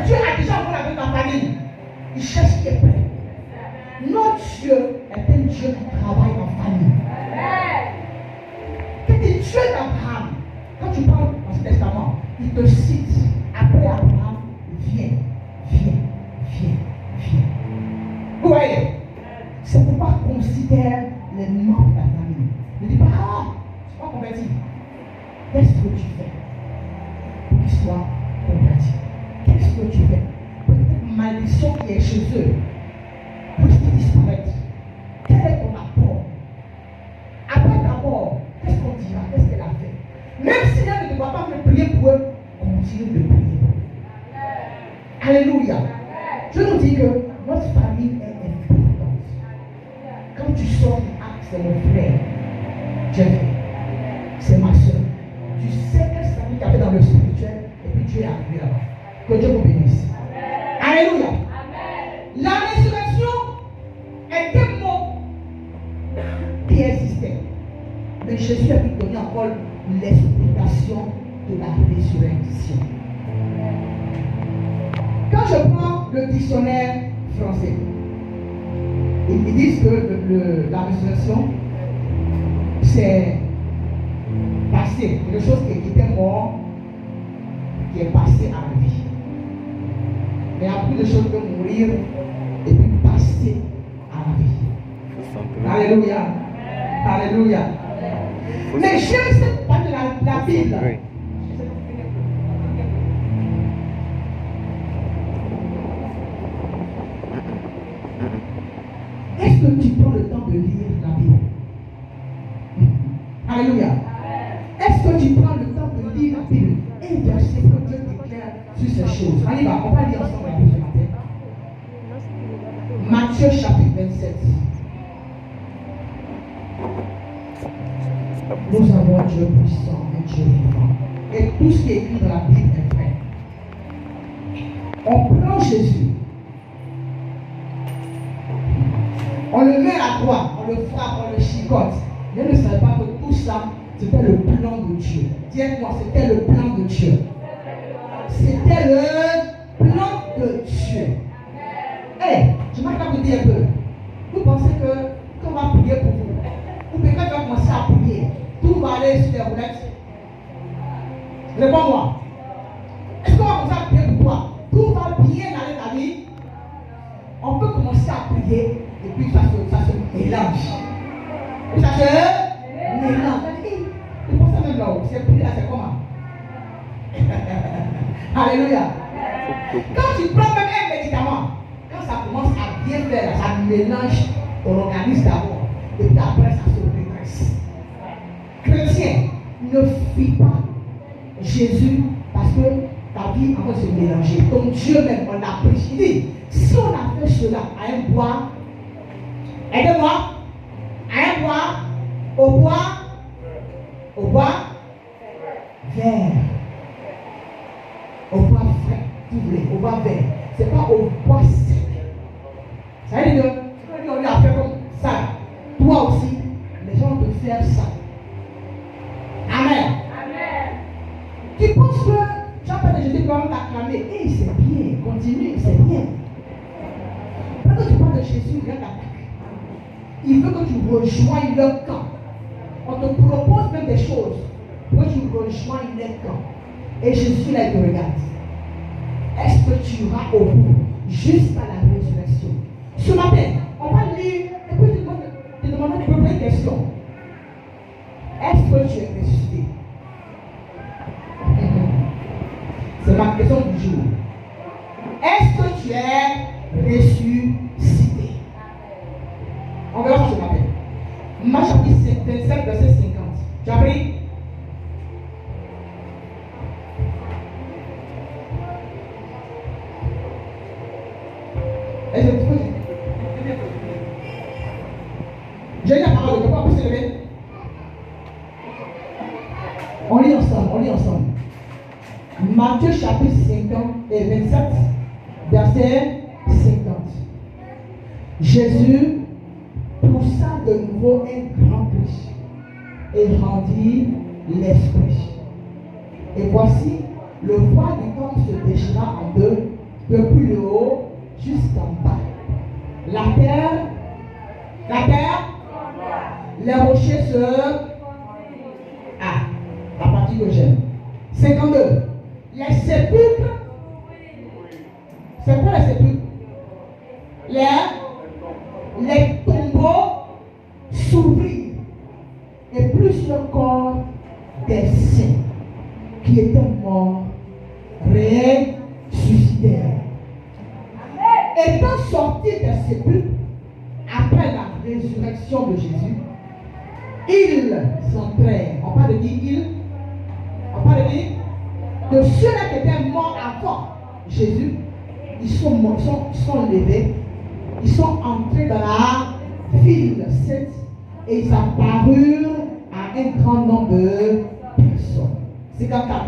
Dieu a déjà un rôle avec ta famille. Il cherche qui est prêt. Notre Dieu est un Dieu qui travaille en famille. C'est le Dieu d'Abraham. Quand tu parles dans ce testament, il te cite. Après Abraham, viens. Vous voyez? C'est pourquoi considère les membres de ta famille. Ne dis pas, ah, je ne suis pas converti. Qu'est-ce que tu fais pour qu'ils soient convertis? Qu'est-ce que tu fais pour cette malédiction qui est chez eux, pour qu'ils disparaissent? Quel est ton apport? Après d'abord, qu'est-ce qu'on dira? Qu'est-ce qu'elle a fait? Même si elle ne doit pas me prier pour eux, continue de prier pour eux. Alléluia. Je nous dis que notre famille est importante. Quand tu sors du acte, c'est mon frère, Dieu, c'est ma soeur. Tu sais quel salut tu as fait dans le spirituel et puis Dieu est arrivé là-bas. Que Dieu vous bénisse. Alléluia. La résurrection est un mot qui existait. Mais Jésus a pu donner encore l'explication de la résurrection. Quand je prends le dictionnaire français, ils me disent que la résurrection, c'est passé, quelque chose qui était mort, qui est passé à la vie. Mais il y a plus de choses que mourir et puis passer à la vie. Alléluia. Alléluia. Mais j'aime cette partie de la Bible. Est-ce que tu prends le temps de lire la Bible? Alléluia. Est-ce que tu prends le temps de lire la Bible? Et verset que Dieu déclare sur ces choses. Allez, on va lire ensemble la Bible ce matin. Matthieu chapitre 27. Nous avons un Dieu puissant, un Dieu vivant. Et tout ce qui est écrit dans la Bible est vrai. On prend Jésus. On le met à la croix, on le frappe, on le chicote. Je ne savais pas que tout ça, c'était le plan de Dieu. Dites-moi, c'était le plan de Dieu. C'était le plan de Dieu. Hey, je m'en vais vous dire un peu. Vous pensez que qu'on va prier pour vous? Ou que quand tu vas commencer à prier, tout va aller sur les roulettes? Réponds-moi. Est-ce qu'on va commencer à prier pour toi? Tout va bien aller ta vie? On peut commencer à prier. Et puis ça se mélange. Et ça se mélange. Tu penses même là-haut, c'est plus là, c'est comment? Alléluia. Quand tu prends même un médicament, quand ça commence à bien faire, ça mélange ton organisme d'abord. Et puis après, ça se redresse. Chrétien, ne fuis pas Jésus parce que ta vie est en train de se mélanger. Ton Dieu même, on l'a pris. Il dit, si on a fait cela à un bois, aidez-moi, à un bois, au bois vert, au bois frais, si vous voulez, au bois vert, c'est pas au bois sec. Ça veut dire que quand on lui a fait comme ça, toi aussi, les gens te faire ça. Amen. Amen. Tu penses que tu as pas de Jésus quand même t'acclamer, et c'est bien, continue, c'est bien. Quand tu parles de Jésus, regarde la. Il veut que tu rejoignes leur camp. On te propose même des choses pour que tu rejoignes leur camp. Et Jésus là, il te regarde. Est-ce que tu iras au bout jusqu'à la résurrection? Ce matin, on va lire et puis te demander une première question. Est-ce que tu es ressuscité? C'est ma question du jour. Est-ce que tu es ressuscité? On verra ce matin. Marc chapitre 27, verset 50. Tu as pris? Est-ce que tu peux? J'ai eu la parole, tu peux plus se lever? On lit ensemble. Matthieu chapitre 50 et 27, verset 50. Jésus poussa de nouveau un grand cri et rendit l'esprit. Et voici, le voile du corps se déchira en deux depuis le haut jusqu'en bas. La terre, les rochers se... Ah, la partie que j'aime. 52. Les sépulcres. C'est quoi les sépulcres? Les tombeaux s'ouvrirent et plusieurs corps des saints qui étaient morts ressuscitèrent. Étant sortis des sépulcres après la résurrection de Jésus, ils entrèrent. On parle de qui? On parle de qui? De ceux-là qui étaient morts avant Jésus. Ils sont levés, ils sont entrés dans la ville sainte et ils apparurent à un grand nombre de personnes. C'est comme ça.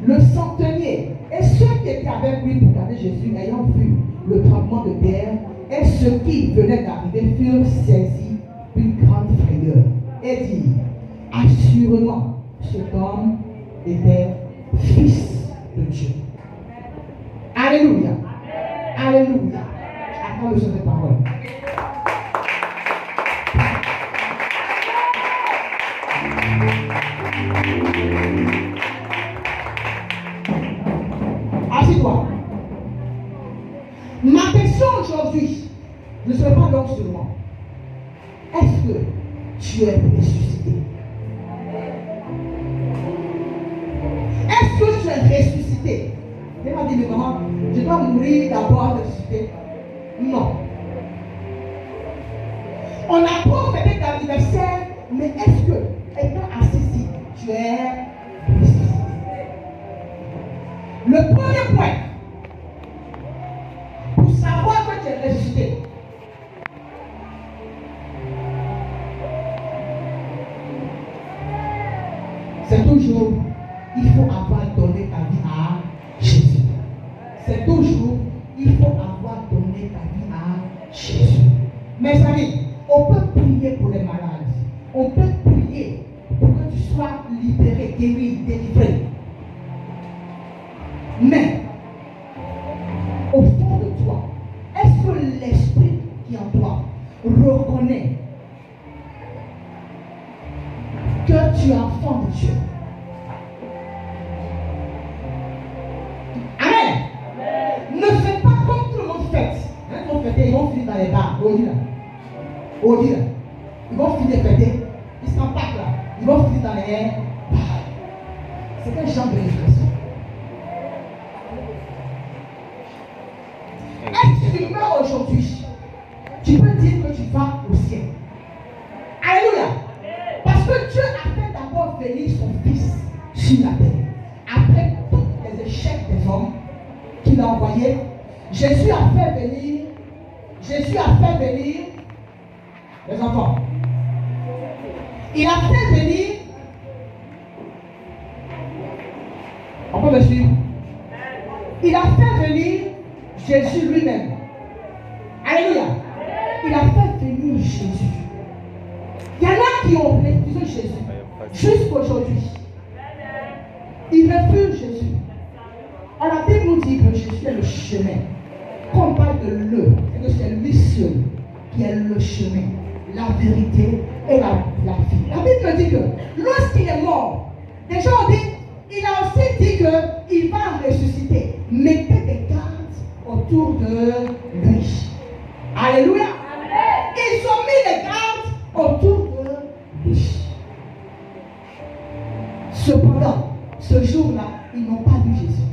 Le centenier et ceux qui étaient avec lui pour garder Jésus, ayant vu le tremblement de terre et ceux qui venaient d'arriver furent saisis d'une grande frayeur et dirent: assurément, cet homme était fils de Dieu. Alléluia. Alléluia. Attends le son des paroles. Assis-toi. Ma question aujourd'hui ne serait pas donc seulement: est-ce que tu es ressuscité? Est-ce que tu es ressuscité? Elle m'a dit: mais maman, je dois mourir d'abord ressusciter. Non. On a trop fêté d'anniversaire, mais est-ce que, étant assis ici, tu es ressuscité? Le premier point, pour savoir que tu es ressuscité, c'est toujours, il faut avoir donné ta vie à Jésus. C'est toujours, il faut avoir donné ta vie à Jésus. Mes amis, on peut prier pour les malades. On peut prier pour que tu sois libéré, guéri, délivré. Mais, au fond de toi, est-ce que l'esprit qui est en toi reconnaît que tu es enfant de Dieu? Amen. Ne fais pas comme tout le monde fait. Ils vont fêter, ils vont finir dans les bars. Ils vont finir fêter. Ils s'empaquent là. Ils vont finir dans les bars. C'est quel genre de réflexion? Est-ce que tu meurs aujourd'hui? Tu peux dire que tu vas au ciel. Alléluia. Parce que Dieu a fait d'abord venir son Fils sur la terre. Après tous les échecs des hommes qu'il a envoyés, Jésus a fait venir les enfants. Il a fait venir. On peut me suivre? Il a fait venir Jésus lui-même. Alléluia. Il a fait venir Jésus. Il y en a qui ont refusé Jésus jusqu'aujourd'hui. Ils refusent Jésus. Alors la Bible nous dit que Jésus est le chemin. Quand on parle de le, c'est que c'est lui seul qui est le chemin, la vérité et la vie. La Bible dit que lorsqu'il est mort, des gens ont dit, il a aussi dit qu'il va ressusciter. Mettez des gardes autour de lui. Alléluia. Ils ont mis des gardes autour de lui. Cependant, ce jour-là, ils n'ont pas vu Jésus.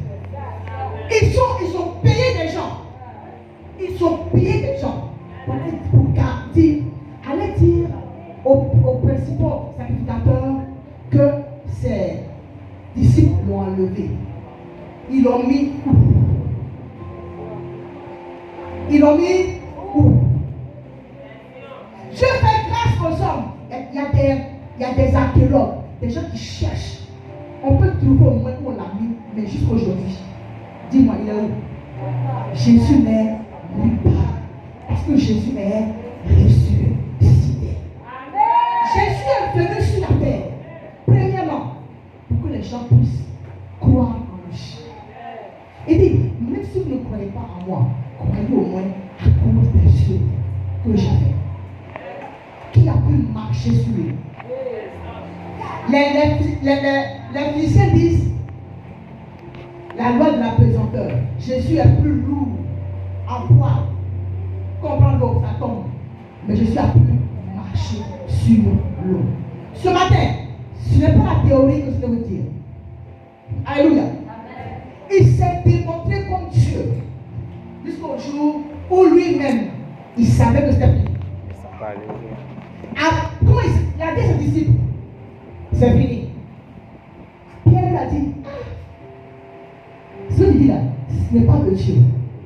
Ils ont payé des gens. Ils ont payé des gens pour dire, allez dire aux principaux sacrificateurs que ses disciples l'ont enlevé. Ils l'ont mis où? Ils l'ont mis où? Je fais grâce aux hommes. Il y a des archéologues, des gens qui cherchent. On peut trouver au moins où on l'a mis, mais jusqu'aujourd'hui. Dis-moi, il est où? Jésus n'est nulle part. Parce que Jésus est ressuscité. Jésus est venu sur la terre. Premièrement, pour que les gens puissent croire en lui. Il dit, même si vous ne croyez pas en moi, croyez au moins à cause des choses que j'ai fait. Qui a pu marcher sur lui? Les physiciens disent la loi de la pesanteur. Jésus est plus lourd en poids. Comprendre l'eau, ça tombe. Mais Jésus a pu marcher sur l'eau. Ce matin, ce n'est pas la théorie que je vais vous dire. Alléluia. Il s'est démontré comme Dieu jusqu'au jour où lui-même, il savait que c'était fini. Comment il a dit à ses disciples, c'est fini. Pierre lui a dit, ce qu'il dit là, ce n'est pas de Dieu.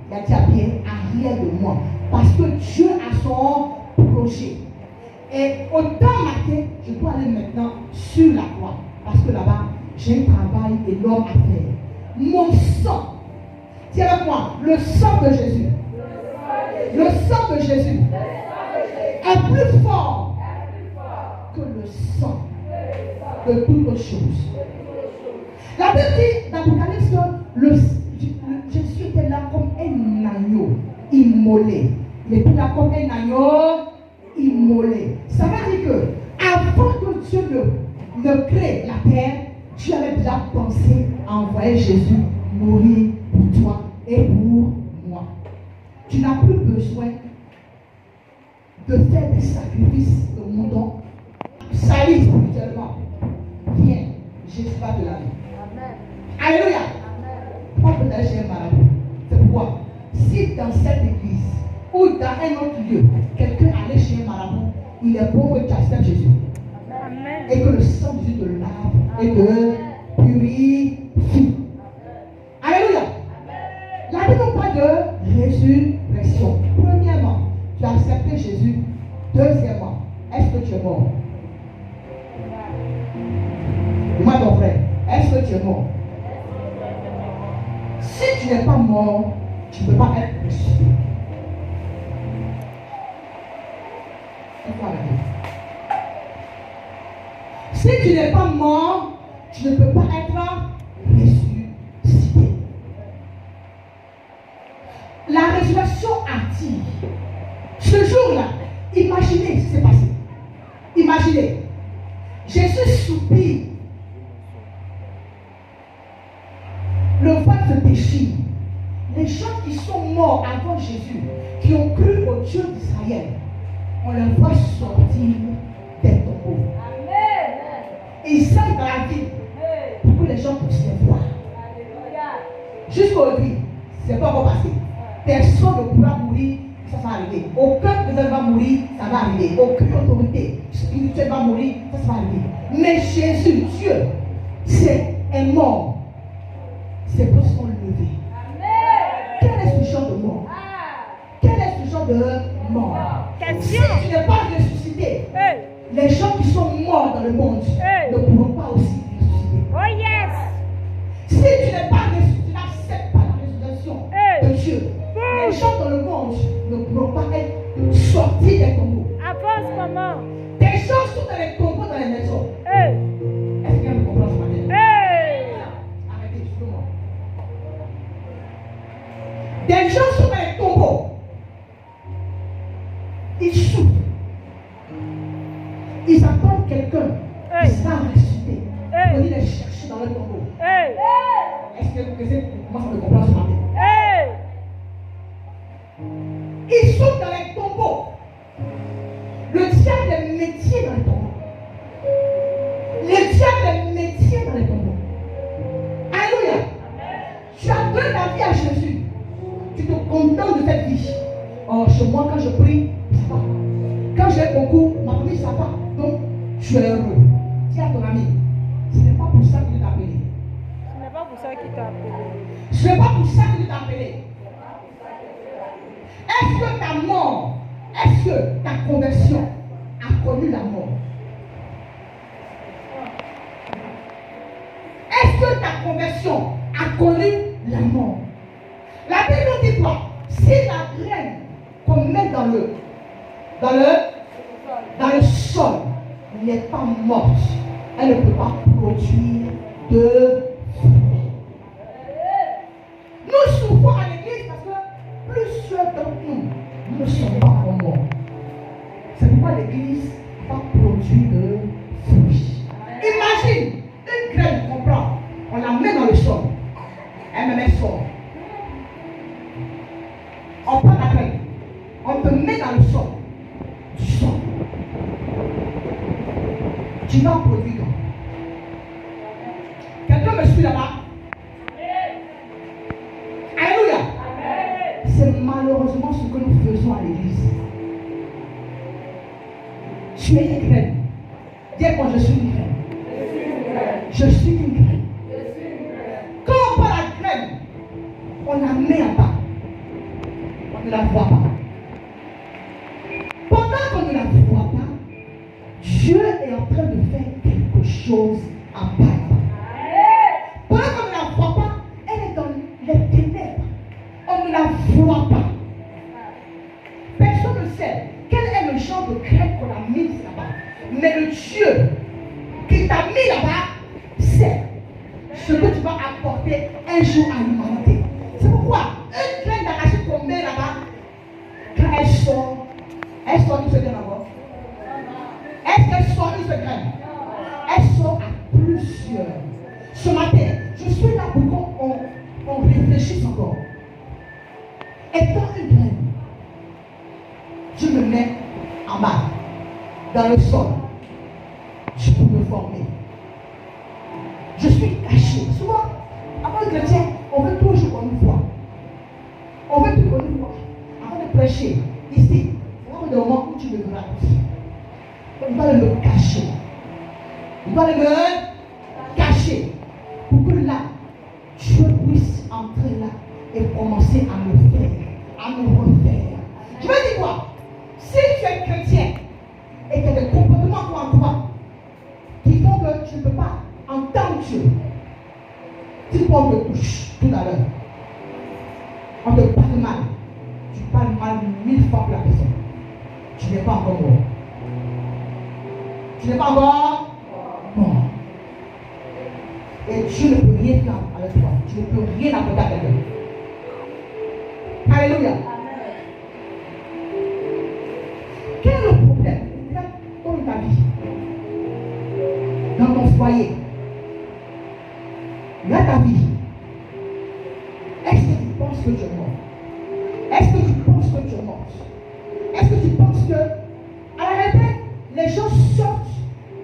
Il a dit à Pierre, arrière de moi. Parce que Dieu a son projet. Et autant matin, je dois aller maintenant sur la croix. Parce que là-bas, j'ai un travail énorme à faire. Mon sang, dis avec moi, le sang de Jésus. Le sang de Jésus est plus fort que le sang de toutes choses. La Bible dit dans l'Apocalypse que Jésus était là comme un agneau immolé. Il était là comme un agneau immolé. Ça veut dire que avant que Dieu ne crée la terre, Dieu avait déjà pensé à envoyer Jésus mourir pour toi et pour moi. Tu n'as plus besoin de faire des sacrifices de moutons. Salut spirituellement. Viens, Jésus va te laver. Alléluia. On peut aller chez un marabout. C'est pourquoi, si dans cette église ou dans un autre lieu, quelqu'un allait chez un marabout, il est bon que tu acceptes Jésus. Amen. Et que le sang de Jésus te lave et te purifie. Alléluia. La Bible nous parle de résurrection. Premièrement, tu as accepté Jésus. Deuxièmement, est-ce que tu es mort? Dis-moi ton frère, est-ce que tu es mort? Si tu n'es pas mort, tu ne peux pas être ressuscité. Si tu n'es pas mort, tu ne peux pas être ressuscité. La résurrection active. Ce jour-là, imaginez ce qui s'est passé. Imaginez. Jésus soupire. Le voile se déchire. Les gens qui sont morts avant Jésus, qui ont cru au Dieu d'Israël, on les voit sortir des tombeaux. Et ils sortent dans la ville pour que les gens puissent les voir. Jusqu'aujourd'hui, ce n'est pas encore passé. Personne ne pourra mourir, ça va arriver. Aucun président va mourir, ça va arriver. Aucune autorité spirituelle va mourir, ça va arriver. Mais Jésus, Dieu, est mort. Ses bras sont levés. Quel est ce genre de mort? Quel est ce genre de mort? Si tu n'es pas ressuscité, les gens qui sont morts dans le monde ne pourront pas aussi ressusciter. Oh yes! Si tu n'es pas ressuscité, tu n'acceptes pas la résurrection de Dieu, les gens dans le monde ne pourront pas être sortis des tombeaux. Avance comment? Des gens sont dans les tombeaux dans les maisons. Est-ce qu'il y a un comprend ce matin? Arrêtez, justement. Des gens sont dans les tombeaux. Ils souffrent. Ils attendent quelqu'un qui sera ressuscité. Pour aller les chercher dans le tombeau. Est-ce que vous commencez à comprendre ce matin? Ils sont dans les tombeaux. Le diable est métier dans les tombeaux. Le diable est métier dans les tombeaux. Alléluia. Tu as donné ta vie à Jésus. Tu te contentes de cette vie. Oh, chez moi, quand je prie, ça va. Quand j'ai un concours, ma famille, ça va. Donc, tu es heureux. Dis à ton ami, ce n'est pas pour ça qu'il t'a appelé. Ce n'est pas pour ça qu'il t'a appelé. Ce n'est pas pour ça qu'il t'a appelé. Est-ce que ta mort, est-ce que ta conversion a connu la mort? Est-ce que ta conversion a connu la mort? La Bible nous dit quoi? Si la graine qu'on met dans le sol n'est pas morte, elle ne peut pas produire de fruits. Nous souffrons seul d'entre nous, nous ne sommes pas encore morts. C'est pourquoi l'Église va produire de fruits. Imagine une graine qu'on prend, on la met dans le sol, elle sort. On prend la graine, on te met dans le sol, tu sors. Tu vas produire. Quelqu'un me suit là-bas? Alléluia. C'est malheureusement ce que nous faisons à l'église. Tu es une graine. Dis-moi, je suis une graine. Je suis une graine. Quand on prend la graine, on la met en bas. On ne la voit pas. Pendant qu'on ne la voit pas, Dieu est en train de faire quelque chose en bas. Pendant qu'on ne la voit pas, elle est dans les ténèbres. On ne la voit pas. Personne ne sait quel est le genre de graine qu'on a mis là-bas. Mais le Dieu qui t'a mis là-bas sait ce que tu vas apporter un jour à l'humanité. C'est pourquoi une graine d'arachide qu'on met là-bas, quand elle sort une seule graine encore. Est-ce qu'elle sort une seule graine? Elle sort à plusieurs. Ce matin, je suis là pour qu'on réfléchisse encore. Étant une graine, je me mets en bas, dans le sol. Je peux me former. Je suis caché. Souvent, avant le chrétien, on veut toujours qu'on nous voit. On veut toujours qu'on nous voit. Avant de prêcher, ici, c'est le moment où tu me verras. Il doit le cacher. Il doit le cacher. Pour que là, Dieu puisse entrer là et commencer à me faire, à me refaire. Je veux dire quoi? Si tu es chrétien et que tu as des comportements en toi qui font que tu ne peux pas entendre Dieu, si on te touche tout à l'heure, on te parle mal, tu parles mal 1000 fois pour la personne, tu n'es pas encore mort. Tu n'es pas encore mort. Et Dieu ne peut rien faire avec toi. Tu ne peux rien apporter à quelqu'un. Alléluia. Quel est le problème dans ta vie? Dans ton foyer? Dans ta vie? Est-ce que tu penses que tu es mort? Est-ce que tu penses que tu es mort? Est-ce que tu penses que, à la réalité, les gens sortent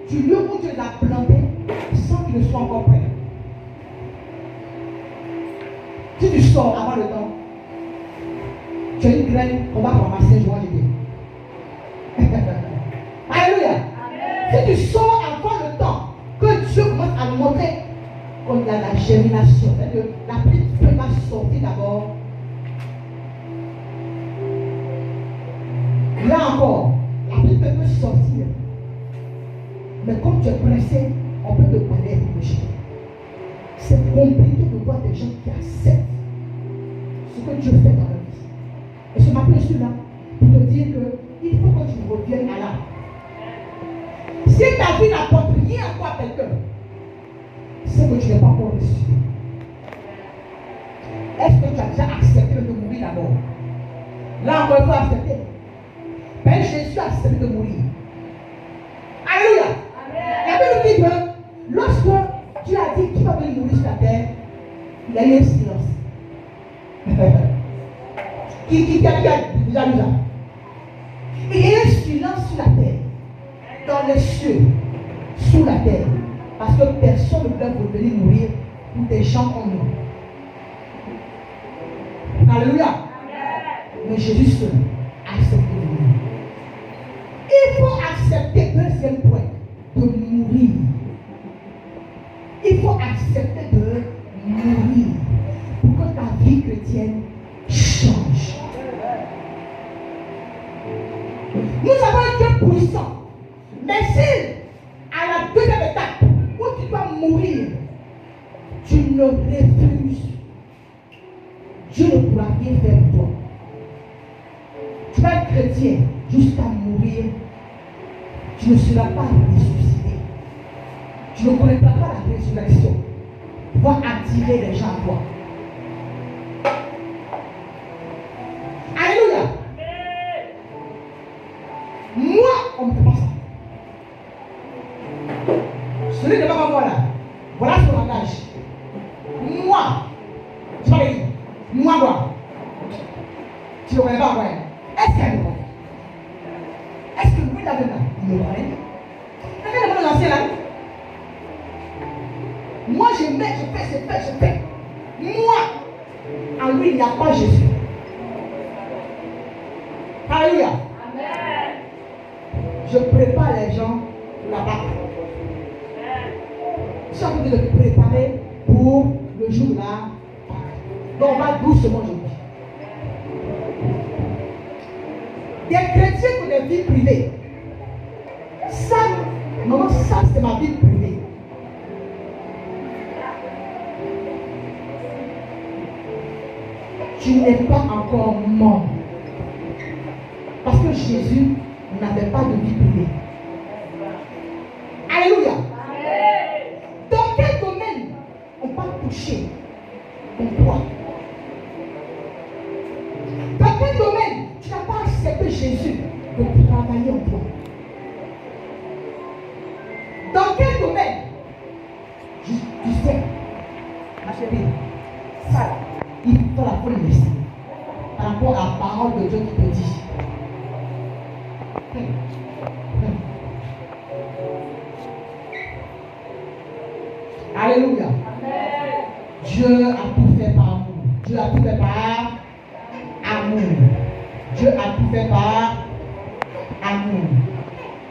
du lieu où Dieu les a plantés sans qu'ils ne soient encore prêts? Si tu sors avant le temps, tu as une graine qu'on va ramasser joie de Dieu. Alléluia. Si tu sors avant le temps, que Dieu commence à nous montrer qu'on a la germination, c'est-à-dire que la petite feuille va sortir d'abord. Là encore, la petite feuille peut sortir. Mais comme tu es pressé, on peut te parler avec le chien. C'est compliqué de voir des gens qui acceptent ce que Dieu fait dans leur vie. Et ce matin, je suis là pour te dire qu'il faut que tu reviennes à l'âme. Si ta vie n'apporte rien encore à quelqu'un, c'est que tu n'es pas encore ressuscité. Est-ce que tu as déjà accepté de mourir d'abord? Là encore, il faut accepter. Père Jésus a accepté de mourir. Alléluia. La Bible dit que lorsque Dieu a dit qu'il va venir mourir sur la terre, il y a eu un silence. Qui a déjà lu ça? Il y a eu un silence sur la terre, dans les cieux, sous la terre, parce que personne ne peut revenir mourir pour des gens comme nous. Alléluia. Mais Jésus seul a accepté de mourir. Il faut accepter, deuxième point, de mourir. Il faut accepter de mourir pour que ta vie chrétienne change. Nous avons un Dieu puissant. Mais si, à la deuxième étape, où tu dois mourir, tu ne refuses, Dieu ne pourra rien faire pour toi. Tu vas être chrétien jusqu'à mourir. Tu ne seras pas ressuscité. Tu ne connaîtras pas la résurrection. Tu vas attirer les gens à toi. ne connais pas, ouais. Est-ce qu'elle me connaît? Est-ce que lui, là-dedans, il me connaît? Regardez mon ancien là. Moi, je mets, je fais. Moi, en lui, il n'y a pas Jésus. Alléluia. Amen. Je prépare les gens pour la Pâque. Je suis en train de les préparer pour le jour de la Pâque. Donc, on va doucement aujourd'hui. Des chrétiens qui ont des vies privées. Ça, maman, ça c'est ma vie privée. Tu n'es pas encore mort. Parce que Jésus n'avait pas de vie privée. Alléluia. Dans quel domaine on va toucher ton poids? Dans quel domaine tu n'as pas accepté Jésus de travailler en toi? Dans quel domaine? Tu sais, ma chérie, ça, il faut la faut le laisser par rapport à la parole de Dieu qui te dit. Alléluia. Dieu a tout fait par amour. Dieu a tout fait par amour. Dieu a tout fait par amour.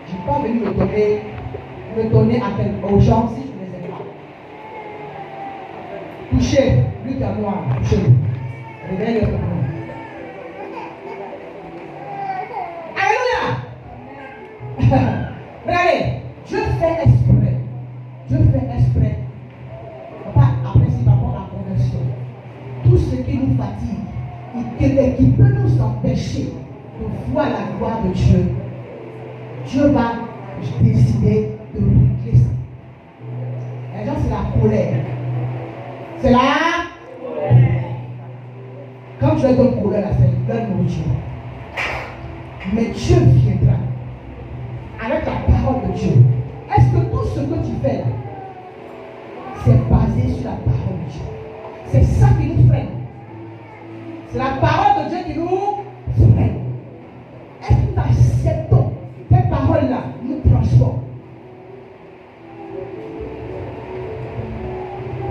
Je ne suis pas venu me donner aux gens si je ne les aime pas. Touchez, lui qui est noir, touchez-le. Réveillez le nom. Alléluia. Regardez, Dieu fait exprès. Dieu fait exprès. Papa, après c'est par rapport à la conversion. Tout ce qui nous fatigue, qui peut nous empêcher de voir la gloire de Dieu, Dieu va décider de régler ça. Les gens, c'est la colère. C'est la colère. Quand tu es dans colère, c'est leur nourriture. Mais Dieu viendra avec la parole de Dieu. Est-ce que tout ce que tu fais là, c'est basé sur la parole de Dieu? C'est ça qui nous freine. C'est la parole de Dieu qui nous freine. Est-ce que nous acceptons ces paroles-là nous transforment?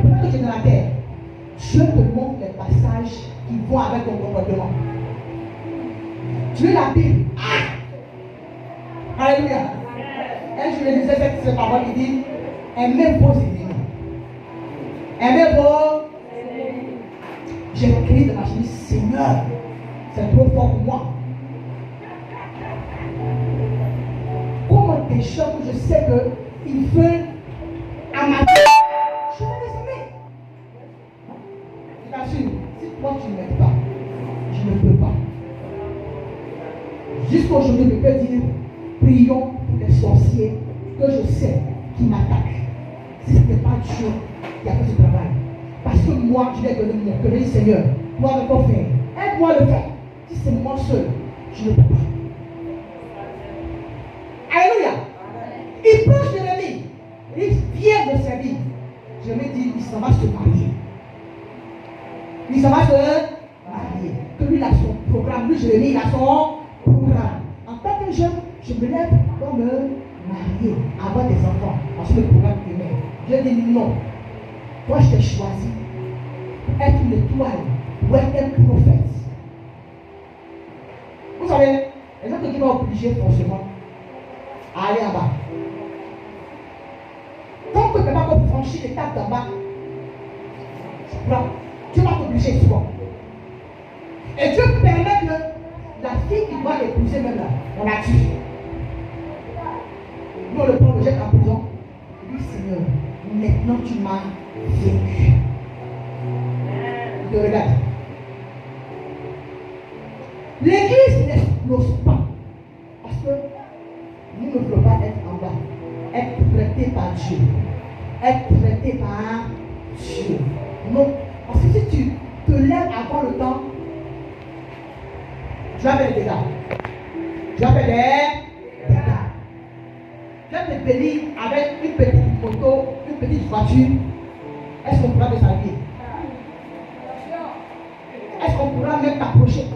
Pendant que tu es dans la terre, Dieu te montre les passages qui vont avec ton comportement. Tu lis la Bible. Alléluia. Et je me disais cette parole qui dit aimez vos ennemis. Aimez vos ennemis. J'ai crié de ma chemise, Seigneur, c'est trop fort pour moi. Comment des gens que je sais qu'ils veulent à ma vie, je vais les aimer. Je t'assure, si toi tu ne m'aimes pas, je ne peux pas. Jusqu'à aujourd'hui, je peux dire prions pour les sorciers que je sais qui m'attaquent. Si ce n'est pas Dieu qui a fait ce travail. Parce que moi, je lui ai donné mon cœur. Seigneur, toi, le faire. Aide-moi à le faire. Si c'est moi seul, je ne peux pas. Alléluia. Il prend Jérémie. Il vient de servir. Jérémie dit, il s'en va se marier. Il s'en va se marier. Que lui, il a son programme. Lui, Jérémie, il a son programme. En tant que jeune, je me lève pour me marier, avoir des enfants. Parce que le programme est mère. Dieu dit non. Toi, je t'ai choisi pour être une étoile, pour être un prophète. Vous savez, les gens qui vont obliger forcément à aller en bas. Tant que tu n'as pas franchi l'étape d'en bas, tu vas t'obliger souvent. Et Dieu permet que la fille qui doit l'épouser même là, on la tue. Nous on le prend, le jette en prison. Il dit Seigneur, maintenant tu m'as vaincu. Il te regarde. L'église n'explose pas. Parce que nous ne voulons pas être en bas. Être traité par Dieu. Être traité par Dieu. Non. Parce que si tu te lèves avant le temps, tu vas faire des dégâts. Tu vas faire des dégâts. Tu vas te bénir avec une petite moto, une petite voiture. Est-ce qu'on pourra te saluer? Est-ce qu'on pourra même t'approcher?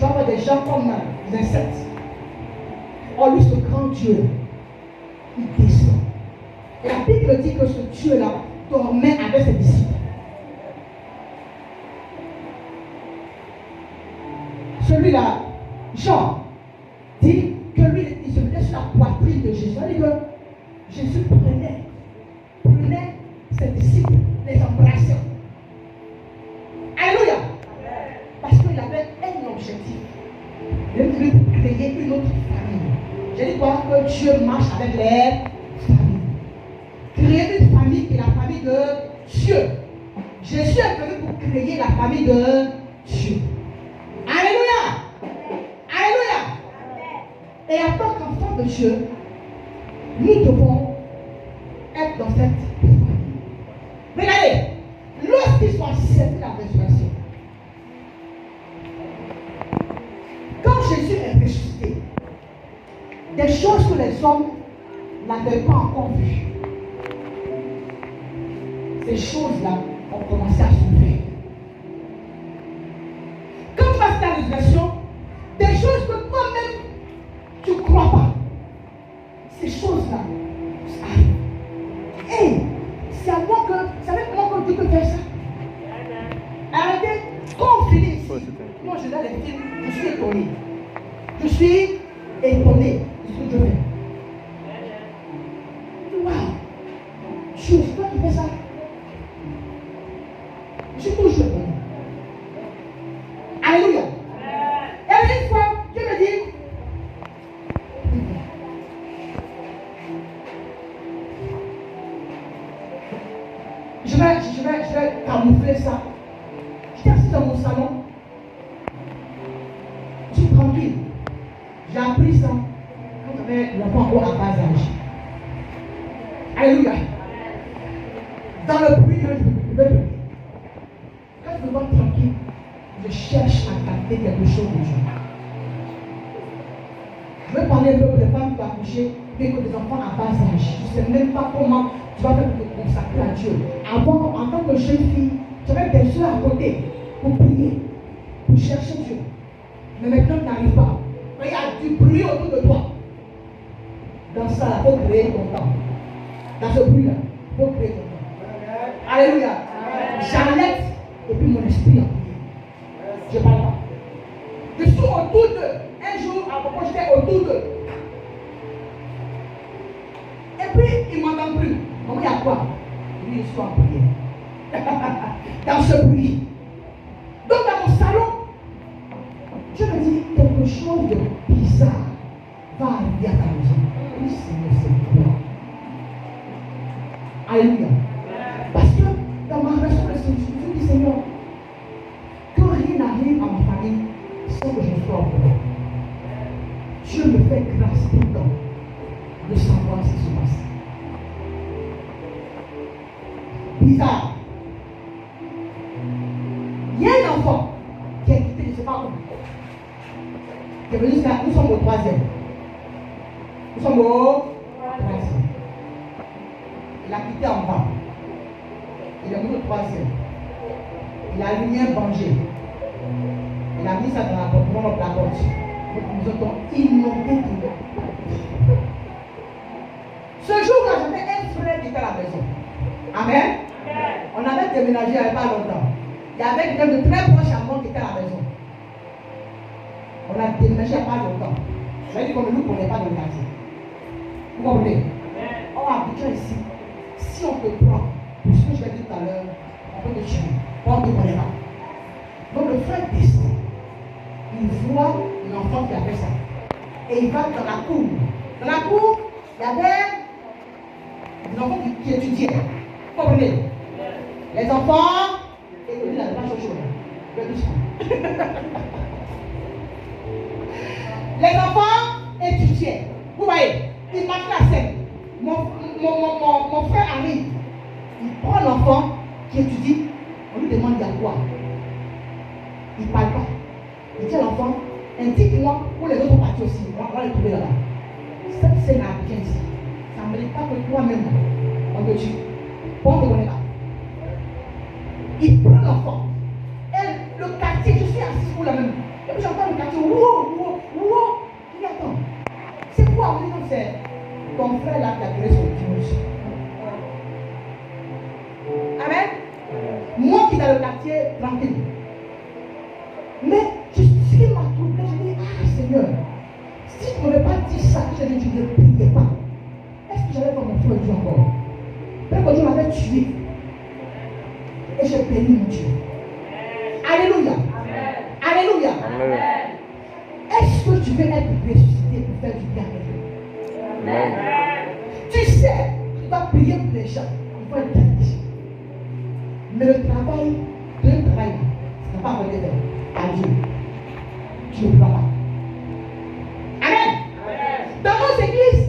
Tu vas voir des gens comme des insectes. Oh, lui, ce grand Dieu, il descend. Et la Bible dit que ce Dieu-là dormait avec ses disciples. Celui-là, Jean, dit que lui, il se mettait sur la poitrine de Jésus. Il dit que Jésus prenait ses disciples, les embrassait. Alléluia. Parce qu'il avait un objectif. Il voulait créer une autre famille. J'ai dit quoi? Que Dieu marche avec les familles. Créer une famille qui est la famille de Dieu. Jésus est venu pour créer la famille de Dieu. Alléluia. Alléluia. Et en tant qu'enfant de Dieu, nous devons être dans cette famille. Regardez, lorsqu'ils sont servis la résurrection, quand Jésus est ressuscité, des choses que les hommes n'avaient pas encore vues, ces choses-là ont commencé à s'ouvrir. Quand tu passes ta résurrection, des choses que toi-même tu ne crois pas, ces choses-là arrivent. Et c'est à moi que, vous savez comment Dieu peut faire ça? Arrêtez, quand on finit ici, moi je regarde les films, je suis étonné. Je suis étonné de ce que Dieu fait. Waouh! Dieu, c'est toi qui fais ça? Je suis toujours étonné. Alléluia. Et une fois, Dieu me dit, je vais camoufler ça. J'étais assis dans mon salon. Je suis tranquille. J'ai appris ça quand j'avais l'enfant encore à bas âge. Alléluia. Dans le bruit, je vais prier. Quand je me vois tranquille, je cherche à capter quelque chose de Dieu. Je vais parler un peu des femmes qui ont accouché, mais que des enfants à bas âge. Je ne sais même pas comment tu vas faire pour te consacrer à Dieu. Avant, en tant que jeune fille, j'avais des soeurs à côté pour prier, pour chercher Dieu. Mais maintenant, tu n'arrives pas. Il y a du bruit autour de toi. Dans ça, il faut créer ton temps. Dans ce bruit-là, il faut créer ton temps. Alléluia. J'arrête et puis mon esprit en prière. Je ne parle pas. Je suis autour d'eux. Un jour, à propos, j'étais autour d'eux. Et puis, ils ne m'entendent plus. Comment il y a quoi? Lui, je suis en prière. Dans ce bruit. Donc, dans mon salon, Dieu me dit quelque chose de bizarre va arriver à ta maison. Oui, Seigneur, c'est toi. Alléluia. Parce que dans ma relation de Seigneur, je dis Seigneur, que rien n'arrive à ma famille sans que je sois au courant. Dieu me fait grâce tout le temps de savoir ce qui se passe. Bizarre. Il y a un enfant qui a quitté, je ne sais pas où. Qui est venu jusqu'à. Nous sommes au 3e. Nous sommes au 3e. Il a quitté en bas. Il est venu au 3e. Il a allumé un banger. Il a mis ça dans la porte, dans la porte. Donc nous avons inondé tout. Ce jour-là, j'avais un frère qui était à la maison. Amen. On avait déménagé il n'y avait pas longtemps. Il y avait quelqu'un de très proche à moi qui était à la maison. On a déménagé il n'y a pas longtemps. Je vais dire qu'on ne nous connaît pas dans le quartier. Vous comprenez? On a habité ici. Si on te prend, pour ce que je vais dire tout à l'heure, on peut te tuer. On ne te connaît pas. Donc le frère descend. Il voit l'enfant qui a fait ça. Et il va dans la cour. Dans la cour, il y avait des enfants qui étudiaient. Vous comprenez? Les enfants, et lui, il n'avait pas chaud. Les enfants étudiaient. Vous voyez, il marque la scène. Mon frère arrive. Il prend l'enfant qui étudie. On lui demande il y a quoi. Il ne parle pas. Il dit à l'enfant, indique-moi où les autres partis aussi. On va les trouver là-bas. Cette scène a bien ici. Ça ne mérite pas que toi-même, on te tue. On ne te connaît pas. Il prend l'enfant. Et le quartier, je suis assis pour la même. Et puis j'entends le quartier frère là qui a créé son dimanche. Amen. Moi qui dans le quartier tranquille. Mais ce qui m'a troublé, je dis, ah Seigneur, si tu ne m'avais pas dit ça, que j'avais dit, tu ne priais pas. Est-ce que j'allais faire mon frère Dieu encore? Peut-être que Dieu m'avait tué. Et j'ai béni mon Dieu. Alléluia. Amen. Alléluia. Amen. Est-ce que tu veux être ressuscité pour faire du bien à quelqu'un? Tu sais, tu dois prier pour les gens. Il faut être bien. Mais le travail, ça n'a pas volé à Dieu. Tu ne crois pas. Amen. Dans nos églises,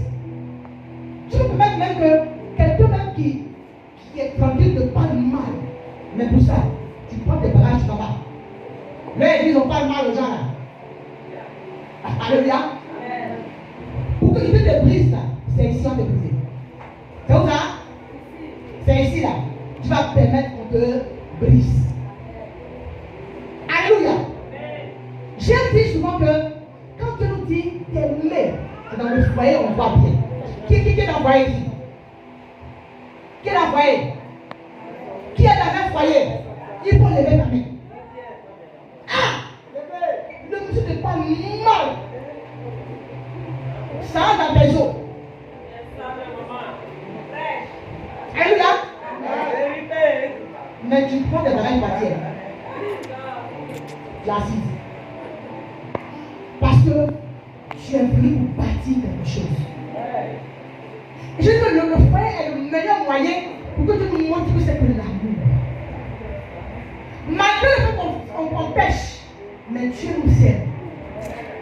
tu peux permettre même que quelqu'un même qui est tranquille de parle mal. Mais pour ça, tu prends tes bagages, tu t'en vas. Là, ils disent on parle mal aux gens là. Alléluia. Pour que tu te brises là, c'est ici on te brise. C'est où ça? C'est ici là. Tu vas permettre qu'on te brise. Alléluia. J'ai dit souvent que quand Dieu nous dit t'aimer, c'est dans le foyer on voit bien. Qui est dans le foyer ici? Qui est dans le foyer? Qui est dans un foyer? Il faut lever ta main. Ah! Le monsieur te parle mal. Ça rentre dans tes os. Alléluia. Mais tu prends des bagages matières. Tu assises. Parce que tu es venu pour bâtir quelque chose. Et je dis que le foyer est le meilleur moyen pour que tu nous montres que c'est que l'amour. Malgré le fait qu'on pêche, mais Dieu nous aime.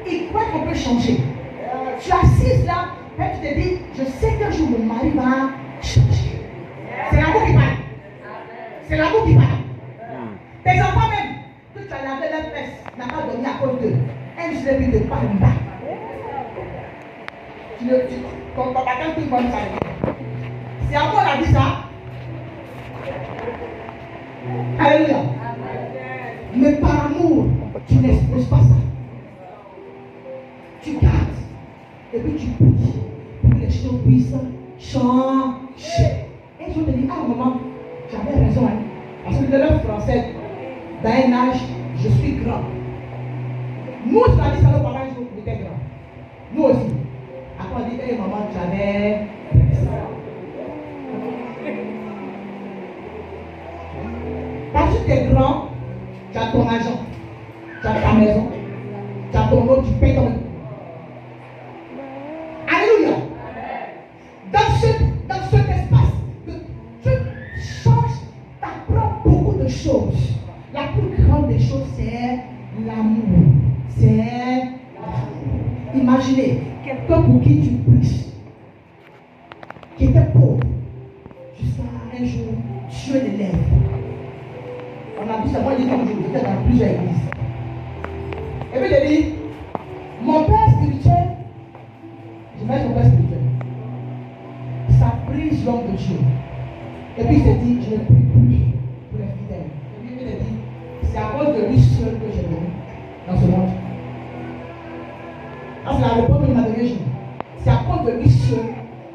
Il croit qu'on peut changer. Tu assises là, et tu te dis, je sais qu'un jour mon mari va changer. C'est l'amour qui parle. C'est l'amour qui parle. Tes enfants même, que tu as lavé leur fesse, n'a pas dormi à cause d'eux. Un jour de te parle bas. Ton papa quand tu vois ça. C'est à moi on a dit ça. Alléluia. Mais par amour, tu n'exposes pas ça. Tu gardes. Et puis tu pries pour que les choses puissent changer. Et je te dis, ah maman, j'avais raison. Hein? Parce que de l'œuvre française, dans un âge, je suis grand. Nous, tu as dit ça, nos parents, ils étaient grands. Nous aussi. Après, on dit, hé maman, j'avais raison. Parce que tu es grand, tu as ton argent, tu as ta maison, tu as ton nom, tu payes ton. Alléluia. Dans cet espace, tu changes, tu apprends beaucoup de choses. La plus grande des choses, c'est l'amour. C'est l'amour. Imaginez quelqu'un pour qui tu prêches, qui était pauvre, jusqu'à un jour, Dieu l'élève. On a vu ça, moi, j'étais dans plusieurs églises. Et puis, j'ai dit, mon père spirituel, je mets mon père spirituel, ça brise l'homme de Dieu. Et puis, il s'est dit, je ne prie plus pour les fidèles. Et puis, il a dit, c'est à cause de lui seul que j'ai venu dans ce monde. Ah, c'est la réponse qu'il m'a donnée. C'est à cause de lui seul.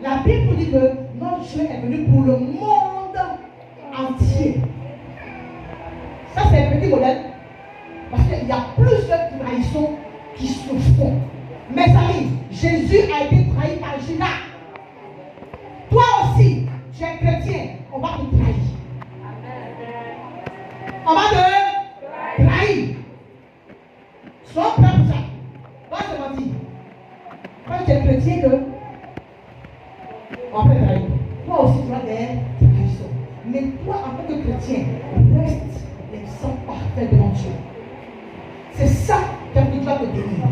La Bible nous dit que notre Dieu est venu pour le monde entier. Ça, c'est un petit modèle. Parce qu'il y a plusieurs trahisons qui se font. Mes amis, Jésus a été trahi par Judas. Toi aussi, tu es chrétien, on va te trahir. On va te trahir. Sois prêt pour ça. Pas se mentir. Quand tu es chrétien, on va te trahir. Toi aussi, tu as des trahisons. Mais toi, en tant que chrétien, reste l'exemple parfait devant Dieu. C'est ça que tu dois te bénir.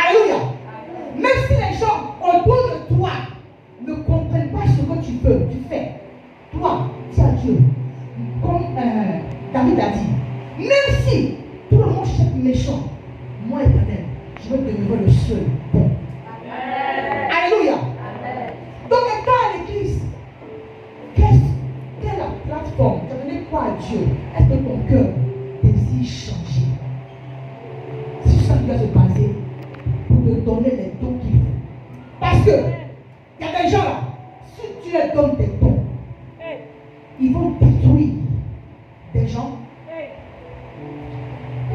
Alléluia. Même si les gens autour de toi ne comprennent pas ce que tu peux, tu fais. Toi, dis à Dieu, comme David a dit, même si tout le monde cherche méchant, moi éternel, je veux demeurer le seul bon. Alléluia. Donc, étant à l'église, quelle est la plateforme? Tu as donné quoi à Dieu? Est-ce que ton cœur désire changer? C'est sur ça qui va se passer pour te donner les dons qu'il faut. Parce que il y a des gens là,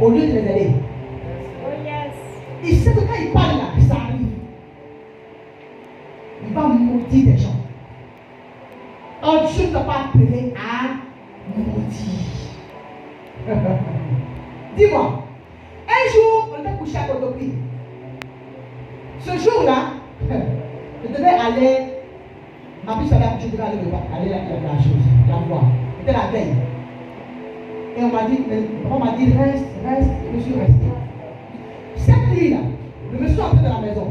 au lieu de les aider. Il sait que quand il parle là, ça arrive. Il va maudire des gens. Or, Dieu ne t'a pas appelé à maudire. Dis-moi, un jour, on était couché à Kotopi. Ce jour-là, je devais aller, ma fille savait que je devais aller la chose, la voir. C'était la veille. Et on m'a dit, reste, je suis resté. Cette nuit-là, je me suis entré dans la maison.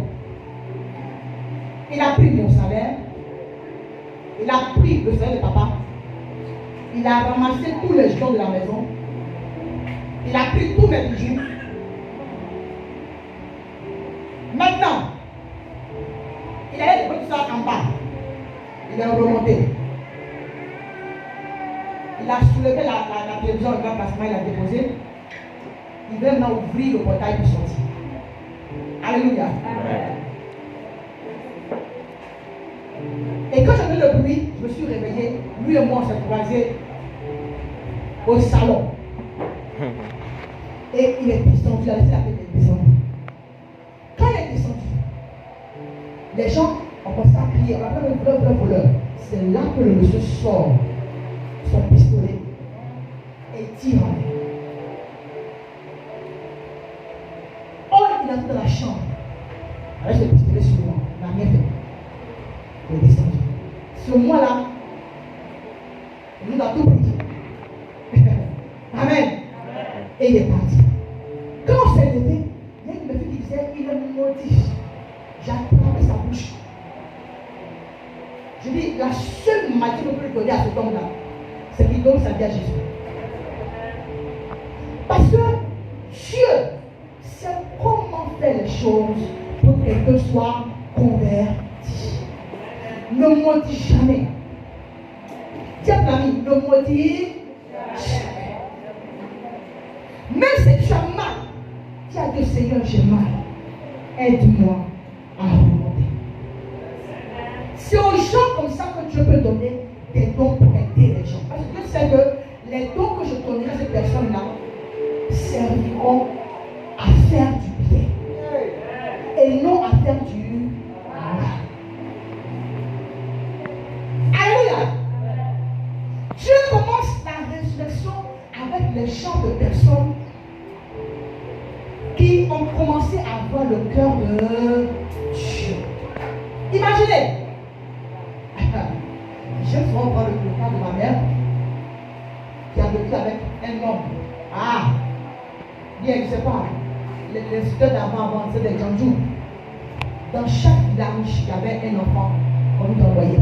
Il a pris mon salaire. Il a pris le salaire de papa. Il a ramassé tous les jetons de la maison. Il a pris tous mes bijoux. Maintenant, il allait déposer ça en bas. Il est remonté. Il a soulevé la télévision, le grand placement, il a déposé. Il veut maintenant ouvrir le portail pour sortir. Alléluia. Amen. Et quand j'ai vu le bruit, je me suis réveillé. Lui et moi, on s'est croisés au salon. Et il est descendu, il a laissé la tête descendre. Quand il est descendu, les gens ont commencé à crier, on appelle le voleur. C'est là que le monsieur sort son pistolet et tire en l'air. Oh, il est dans la chambre. Avec le pistolet sur moi, il n'a rien fait. Il est descendu. Ce mois-là, il nous a tout pris. Amen. Et il est parti. Quand on s'est levé, il y a une fille qui disait, il est maudit. J'ai attrapé sa bouche. Je dis, la seule maladie qu'on peut lui donner à cet homme-là, c'est qu'il donne sa vie à Jésus. Parce que Dieu sait comment faire les choses pour que quelqu'un soit converti. Ne maudis jamais. Dis à ton ami, ne maudis jamais. Même si tu as mal, dis à Dieu, Seigneur, j'ai mal. Aide-moi à remonter. C'est aux gens comme ça que Dieu peut donner des dons pour aider les gens. Parce que Dieu sait que les dons que je donnerai à ces personnes-là serviront à faire du bien et non à faire du mal. Alléluia. Dieu commence la résurrection avec les gens de personnes qui ont commencé à avoir le cœur de Dieu. Imaginez. J'aime souvent prendre le cas de ma mère qui a vécu avec un homme. Ah, bien, je ne sais pas. Les students d'avant, c'est des Janjou. Dans chaque village, il y avait un enfant qu'on nous envoyait.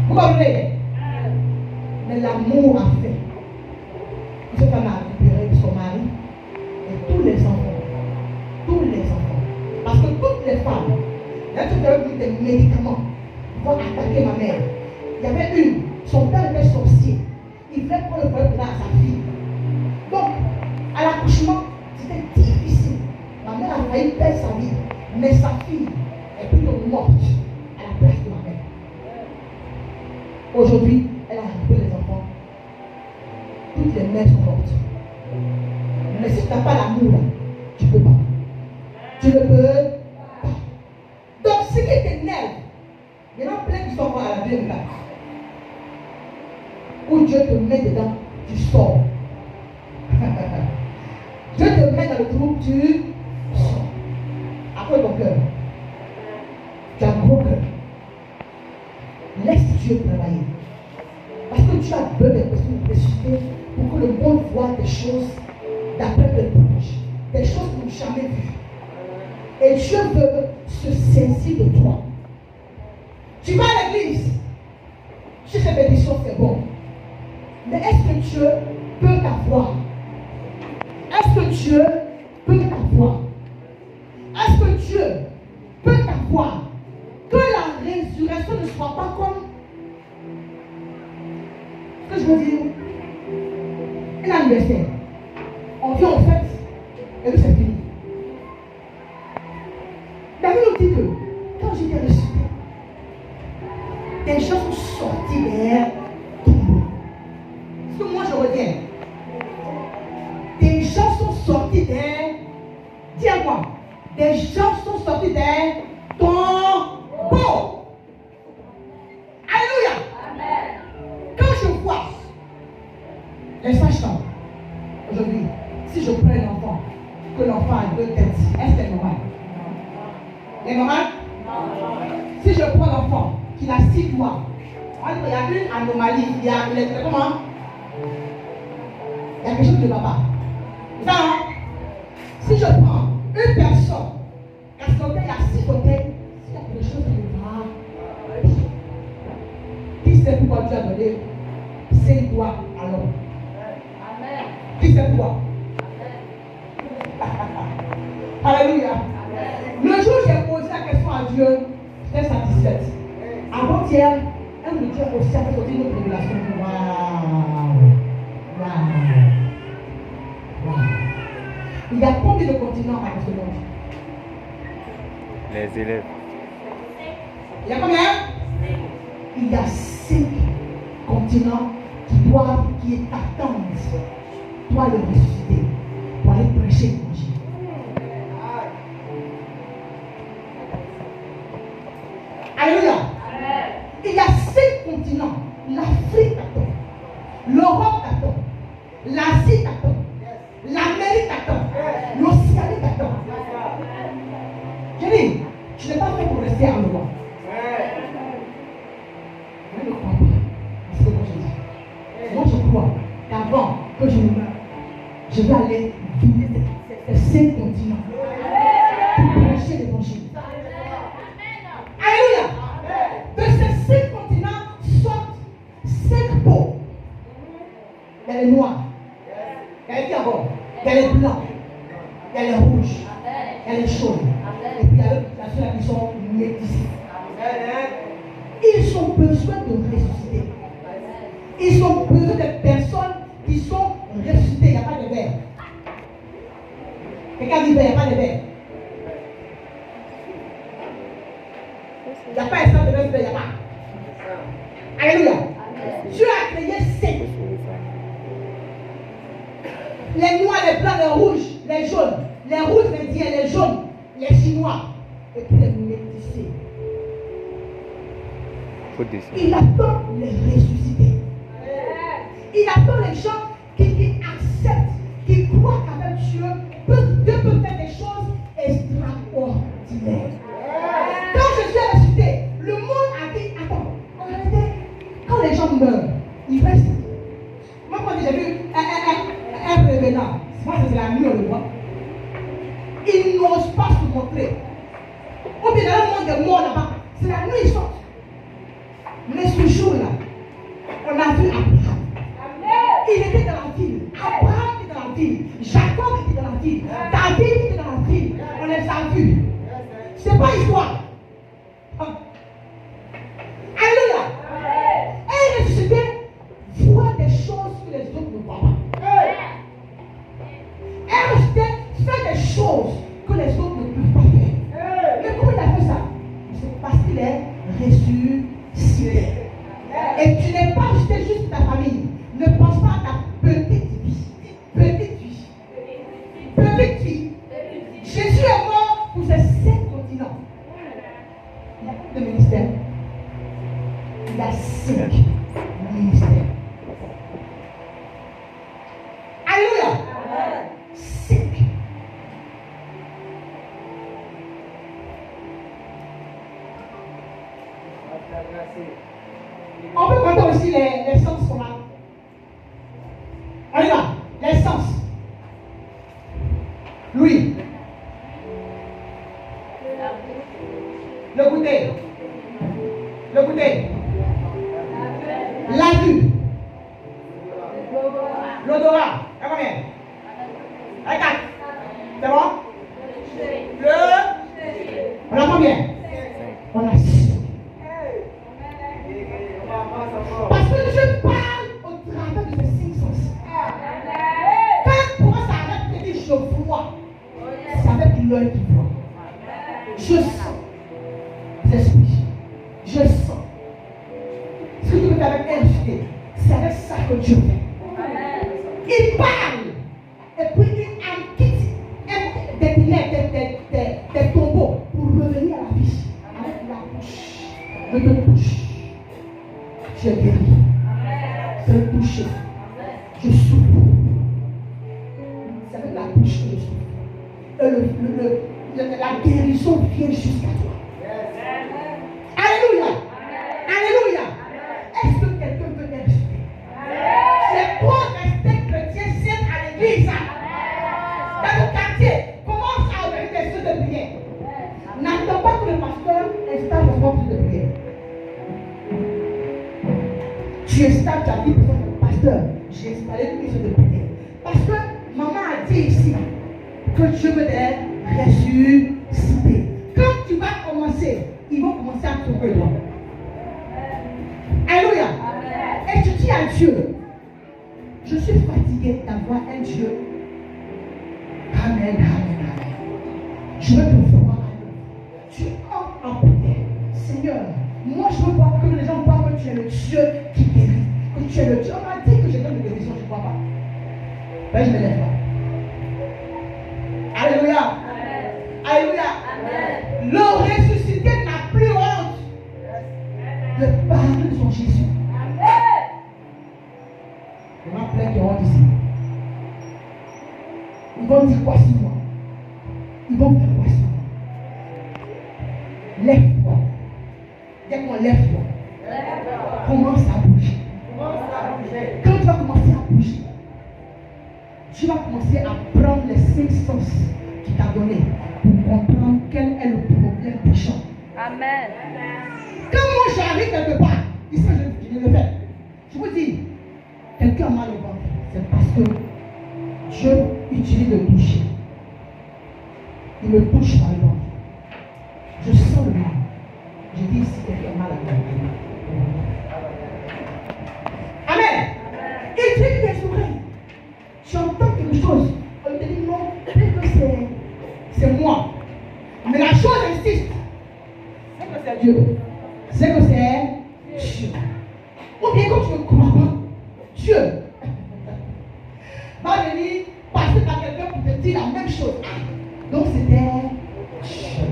Vous comprenez? Mais l'amour a fait. Cette femme a récupéré son mari et tous les enfants. Tous les enfants. Parce que toutes les femmes, il y a tout des médicaments pour attaquer ma mère. Il y avait une, son père était sorcier. Il voulait prendre le problème à sa fille. Donc, à l'accouchement, c'était difficile. Ma mère a failli perdre sa vie. Mais sa fille est plutôt morte à la place de ma mère. Aujourd'hui, elle a récupéré les enfants. Toutes les mères sont mortes. Mais si tu n'as pas l'amour, tu ne peux pas. Tu ne peux pas. Donc, ce qui t'énerve, il y en a plein qui sont à la deuxième place. Où Dieu te met dedans, tu sors. Dieu te met dans le groupe, tu sors. Après ton cœur. Tu as un gros cœur. Laisse Dieu travailler. Parce que tu as besoin des personnes de ressusciter pour que le monde voit des choses d'après le proche. Des choses qu'on n'a jamais vues. Et Dieu veut se saisir de toi. Tu vas à l'église. Tu fais bénédiction, c'est bon. Mais est-ce que Dieu peut t'avoir? Est-ce que Dieu peut t'avoir? Est-ce que Dieu peut t'avoir? Que la résurrection ne soit pas comme... Ce que je veux dire, un anniversaire. On vient en fête et puis c'est fini. La Bible nous dit que quand j'étais ressuscité, des gens sont sortis derrière tombeau. Ce que moi je retiens, sortis dis-moi, des gens sont sortis des tombeaux. Alléluia. Amen. Quand je vois les sages-femmes, aujourd'hui, si je prends un enfant, que l'enfant a 2 têtes, est-ce que c'est normal? C'est normal? Si je prends l'enfant qui a 6 doigts, il y a une anomalie, il y a comment? Il y a quelque chose qui ne va pas. Ça, hein? Si je prends une personne, à son côté, il y a 6 côtés, s'il y a quelque chose qui ne va pas, qui sait pourquoi Dieu a donné 5 doigts à l'homme? Amen. Qui sait pourquoi? Alléluia. Le jour où j'ai posé la question à Dieu, j'étais satisfaite. Avant-hier, elle me dit aussi avec une autre révélation. Waouh. Il y a combien de continents à ce monde? Les élèves. Il y a combien? Il y a 5 continents qui attendent. Toi le ressusciter pour aller prêcher l'évangile. Alléluia. Il y a 5 continents. L'Afrique attend. L'Europe attend. L'Asie attend. L'Amérique attend. L'Océanie attend. Je dis, tu n'es pas fait pour rester en Europe. Je ne crois pas. C'est ce que je dis. Moi je crois qu'avant que je ne meure, je vais aller visiter ces 5 continents pour prêcher l'évangile. Alléluia. De ces 5 continents sortent 5 peaux. Il y a les noirs, il y a les diaboles, il y a les blancs, il y a les rouges, il y a les chauves, et puis il y a ceux-là qui sont métissés. Ils ont besoin de ressusciter. Ils ont besoin de personnes qui sont ressuscitées. Il n'y a pas de verre. Quelqu'un dit verre, il n'y a pas de verre. Il n'y a pas espace de verre, il n'y a pas. Alléluia. Dieu a créé 5. Les noirs, les blancs, les rouges, les jaunes, les rouges, les indiens, les jaunes, les chinois, et puis les métissés. Il attend les ressuscités. Il attend les gens qui acceptent, qui croient qu'avec Dieu peut faire des choses extraordinaires. Quand Jésus est ressuscité, le monde a dit, attends, en réalité, quand les gens meurent, ils restent. Moi, quand j'ai vu un révélant, c'est la nuit, on le voit. Ils n'osent pas se montrer. Ou bien dans le monde des morts là-bas, c'est la nuit, ils sortent. Mais ce jour-là, on a vu Abraham. Il était dans la ville. Abraham était dans la ville. Jacob était dans la ville. David était dans la ville. On les a vus. C'est pas histoire. Alléluia. Et ressuscité voit des choses que les autres ne voient pas. Et ressuscité fait des choses que les autres ne peuvent pas faire. Mais comment il a fait ça? C'est parce qu'il est ressuscité. Et tu n'es pas ressuscité juste ta famille. Ne pense pas à ta petite vie. Petite vie. Petite vie. Jésus est mort pour ces 5 continents. Il y a combien de ministères? Il y a 5 ministères. Alléluia. 5. On peut compter aussi les sens qu'on a. On y va. Les sens. Louis. Le goûter. Le goûter. La vue. L'odorat. À combien? À 4. C'est bon? On a combien? On a 6. Parce que je parle au travers de ces 5 sens. Quand pour s'arrête de dire je vois, c'est avec l'œil qui voit. Je sens l'esprit. Je sens. Ce que tu veux faire avec elle, c'est avec ça que Dieu fait. Il parle. Et puis il quitte. bouche et le souffle. La guérison vient jusqu'à toi. Alléluia. Alléluia. Est-ce que quelqu'un peut t'expliquer? C'est pour rester chrétien, c'est à l'église. Dans le quartier, commence à organiser des choses de prière. N'attends pas que le pasteur installe le centre de prière. Tu installes, tu as dit pour le pasteur, j'ai installé une chose de prière. Parce que maman a dit ici que Dieu veut des ressusciter. Quand tu vas commencer, ils vont commencer à trouver toi. Alléluia. Et tu dis à Dieu, je suis fatigué d'avoir un Dieu. Amen, amen, amen. Je veux te voir. Tu entres en prière. Seigneur, moi je veux voir que les gens voient que tu es le Dieu qui guérit. Que tu es le Dieu. On m'a dit que je donne de guérison, je ne crois pas. Ben, je ne me lève pas. Alléluia. Amen. Alléluia. Amen. Le ressuscité n'a plus honte de parler de son Jésus. Amen. Il y en a plein qui ont honte ici. Ils vont dire quoi sur moi? Ils vont faire quoi sur moi? Lève-toi. Dès qu'on lève-toi, commence à bouger. Quand tu vas commencer à bouger, tu vas commencer à prendre les 5 sens qu'il t'a donné pour comprendre quel est le problème des gens. Amen. Quand moi j'arrive quelque part, ici je le fais. Je vous dis, quelqu'un a mal au ventre, c'est parce que Dieu utilise le toucher. Il me touche par le ventre. Je sens le mal. Je dis ici quelqu'un a mal au ventre. Amen. Il dit tes oreilles. Tu entends quelque chose. On te dit non, peut-être que c'est moi. Mais la chose insiste. C'est que c'est Dieu. C'est que c'est Dieu. Ou bien quand tu ne crois pas, Dieu va venir passer par quelqu'un pour te dire la même chose. Donc c'était Dieu.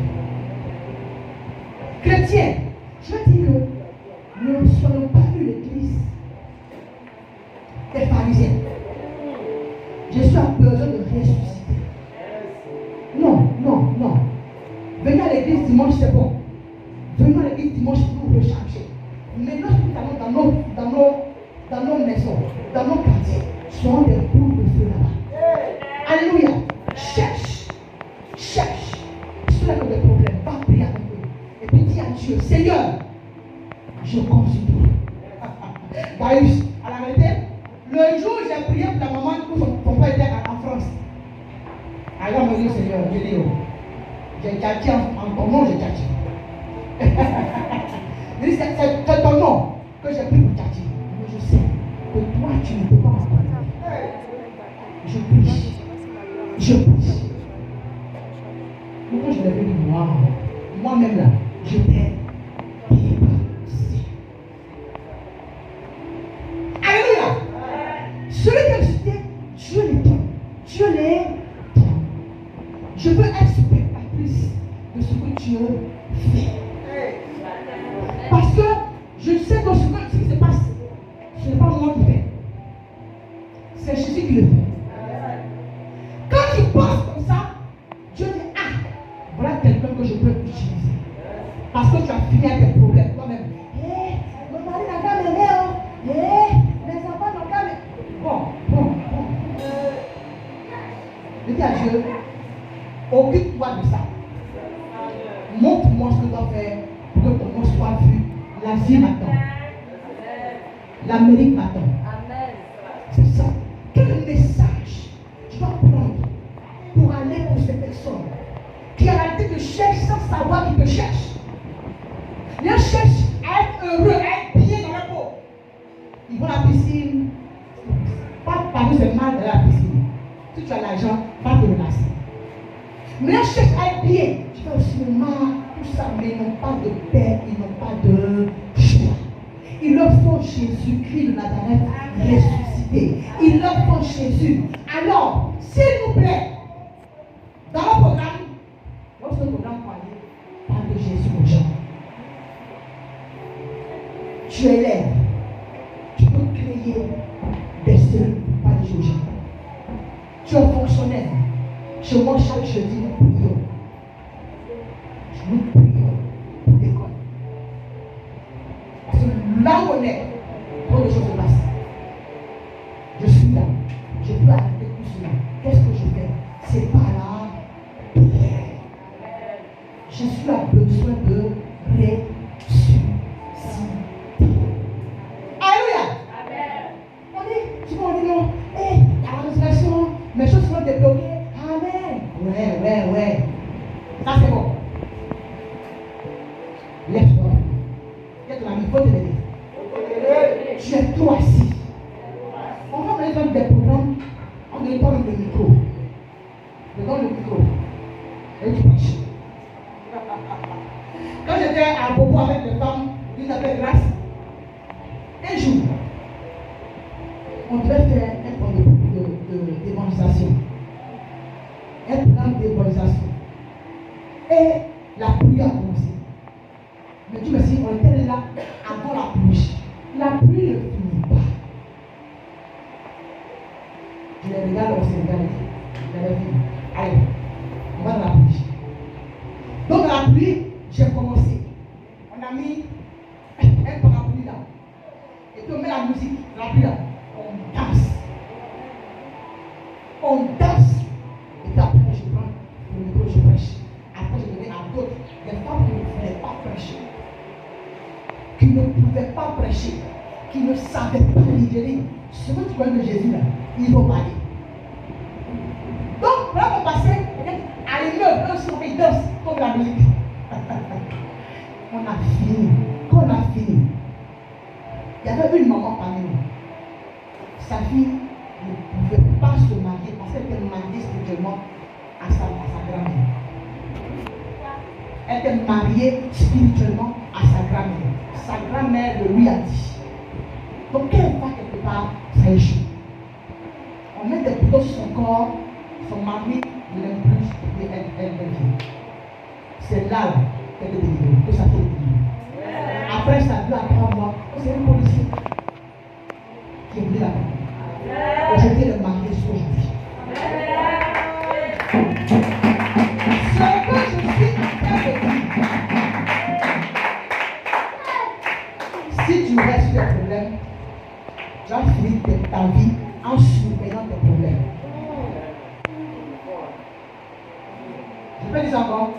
Chrétien, je veux dire que nous ne soyons pas une église des pharisiens. Je suis en besoin de ressusciter. Non, non, non. Venez à l'église dimanche, c'est bon. Venez à l'église dimanche pour nous recharger. Mais lorsque nous allons dans nos maisons, dans nos quartiers, soyons des boules de feu là-bas. Alléluia. Cherche. Cherche. Ceux qui ont des problèmes, va prier avec eux. Et puis dis à Dieu, Seigneur, je consulte. Darius, à la vérité, le jour où j'ai prié pour ta maman, où son père était en France. Alors, je me dis, Seigneur, je dis, j'ai tchatché en ton nom, j'ai tchatché. Je dis, c'est ton nom que j'ai pris pour tchatcher. Mais je sais que toi, tu ne peux pas m'abandonner. Je prie. Je prie. Quand je l'ai vu, moi-même là, je t'ai prié par aussi. Alléluia. Celui qui a ressuscité, Dieu les prend. Dieu les prend. Je veux être spectatrice de ce que Dieu fait. Parce que je sais que ce qui se passe, ce n'est pas moi qui fais. C'est Jésus qui le fait. Quand tu penses comme ça, Dieu dit, ah, voilà quelqu'un que je peux utiliser. Parce que tu as fini avec tes problèmes toi-même. Mon mari n'a qu'à m'aimer. Mes enfants n'ont qu'à m'aimer. Bon. Je dis à Dieu, occupe-toi de ça. Montre-moi ce que tu dois faire pour que ton nom soit vu. La vie m'attend. L'Amérique m'attend. C'est ça. Quel message tu dois prendre pour aller pour ces personnes qui en réalité te cherchent sans savoir qu'ils te cherchent. Ils cherchent à être heureux, à être bien dans leur peau. Ils vont à la piscine. Pas parmi c'est mal de la piscine. Si tu as l'argent, va te relaxer. Mais ils cherchent à être bien. Tu vas au cinéma, tout ça, mais ils n'ont pas de paix, ils n'ont pas de joie. Ils leur font Jésus-Christ de Nazareth ressuscité. Ils leur font Jésus. Alors, s'il vous plaît, dans le programme, lorsque le programme parle de Jésus aux gens, tu élèves, tu peux créer des cellules pour parler aux gens. Tu es fonctionnaire, Chez moi, chaque jeudi, nous prions. Nous prions pour l'école. Parce que là où on est, quand les choses se passent, je suis là. Je peux arrêter tout cela. Qu'est-ce que je fais? C'est pas là. Jésus a besoin de ressusciter. Alléluia. On dit, on dit non, à la résurrection, mes choses seront débloquées. Amen. Ouais. Ça c'est bon. Lève-toi. Il y a ton ami, il faut te lever. Tu es trop assis. On va me donner des programmes. On me donne le micro. Je donne le micro. Et tu prêches. Quand j'étais à Bobo avec des femmes qui s'appellent Grâce, un jour, on devait faire un programme d'évangélisation. Un programme d'évangélisation. Et la pluie a commencé. Mais Dieu merci, on était là avant la pluie. La pluie ne finit pas. Je les regarde, on s'est regardé. J'avais vu. Allez, on va dans la pluie. Donc dans la pluie, j'ai commencé. On a mis un parapluie là. Et puis on met la musique, la pluie là. On danse. On danse. Et puis après, je prends le micro, je prêche. Après, je donnais à d'autres, des femmes qui ne pouvaient pas prêcher. Qui ne pouvaient pas prêcher. Qui ne savaient pas libérer. Ce que tu connais de Jésus là, ils vont parler. Donc, là, on passait à l'immeuble, ils dansent comme la musique. On a fini. Quand on a fini, il y avait une maman parmi nous. Sa fille ne pouvait pas se marier parce qu'elle était mariée spirituellement à sa grand-mère. Elle était mariée spirituellement à sa grand-mère. Sa grand-mère lui a dit. Donc, quand elle va quelque part, ça échoue. On met des boutons sur son corps, son mari ne l'aime plus et elle vient. C'est là qu'elle est délivrée, que ça fait délivrée. Après ça, 2 à 3 mois, c'est un policier qui est venu là-bas. Aujourd'hui, le mari est aujourd'hui. Ce que je suis en train de dire, si tu restes sur les problèmes, tu vas finir ta vie en surveillant tes problèmes. Je peux dire encore?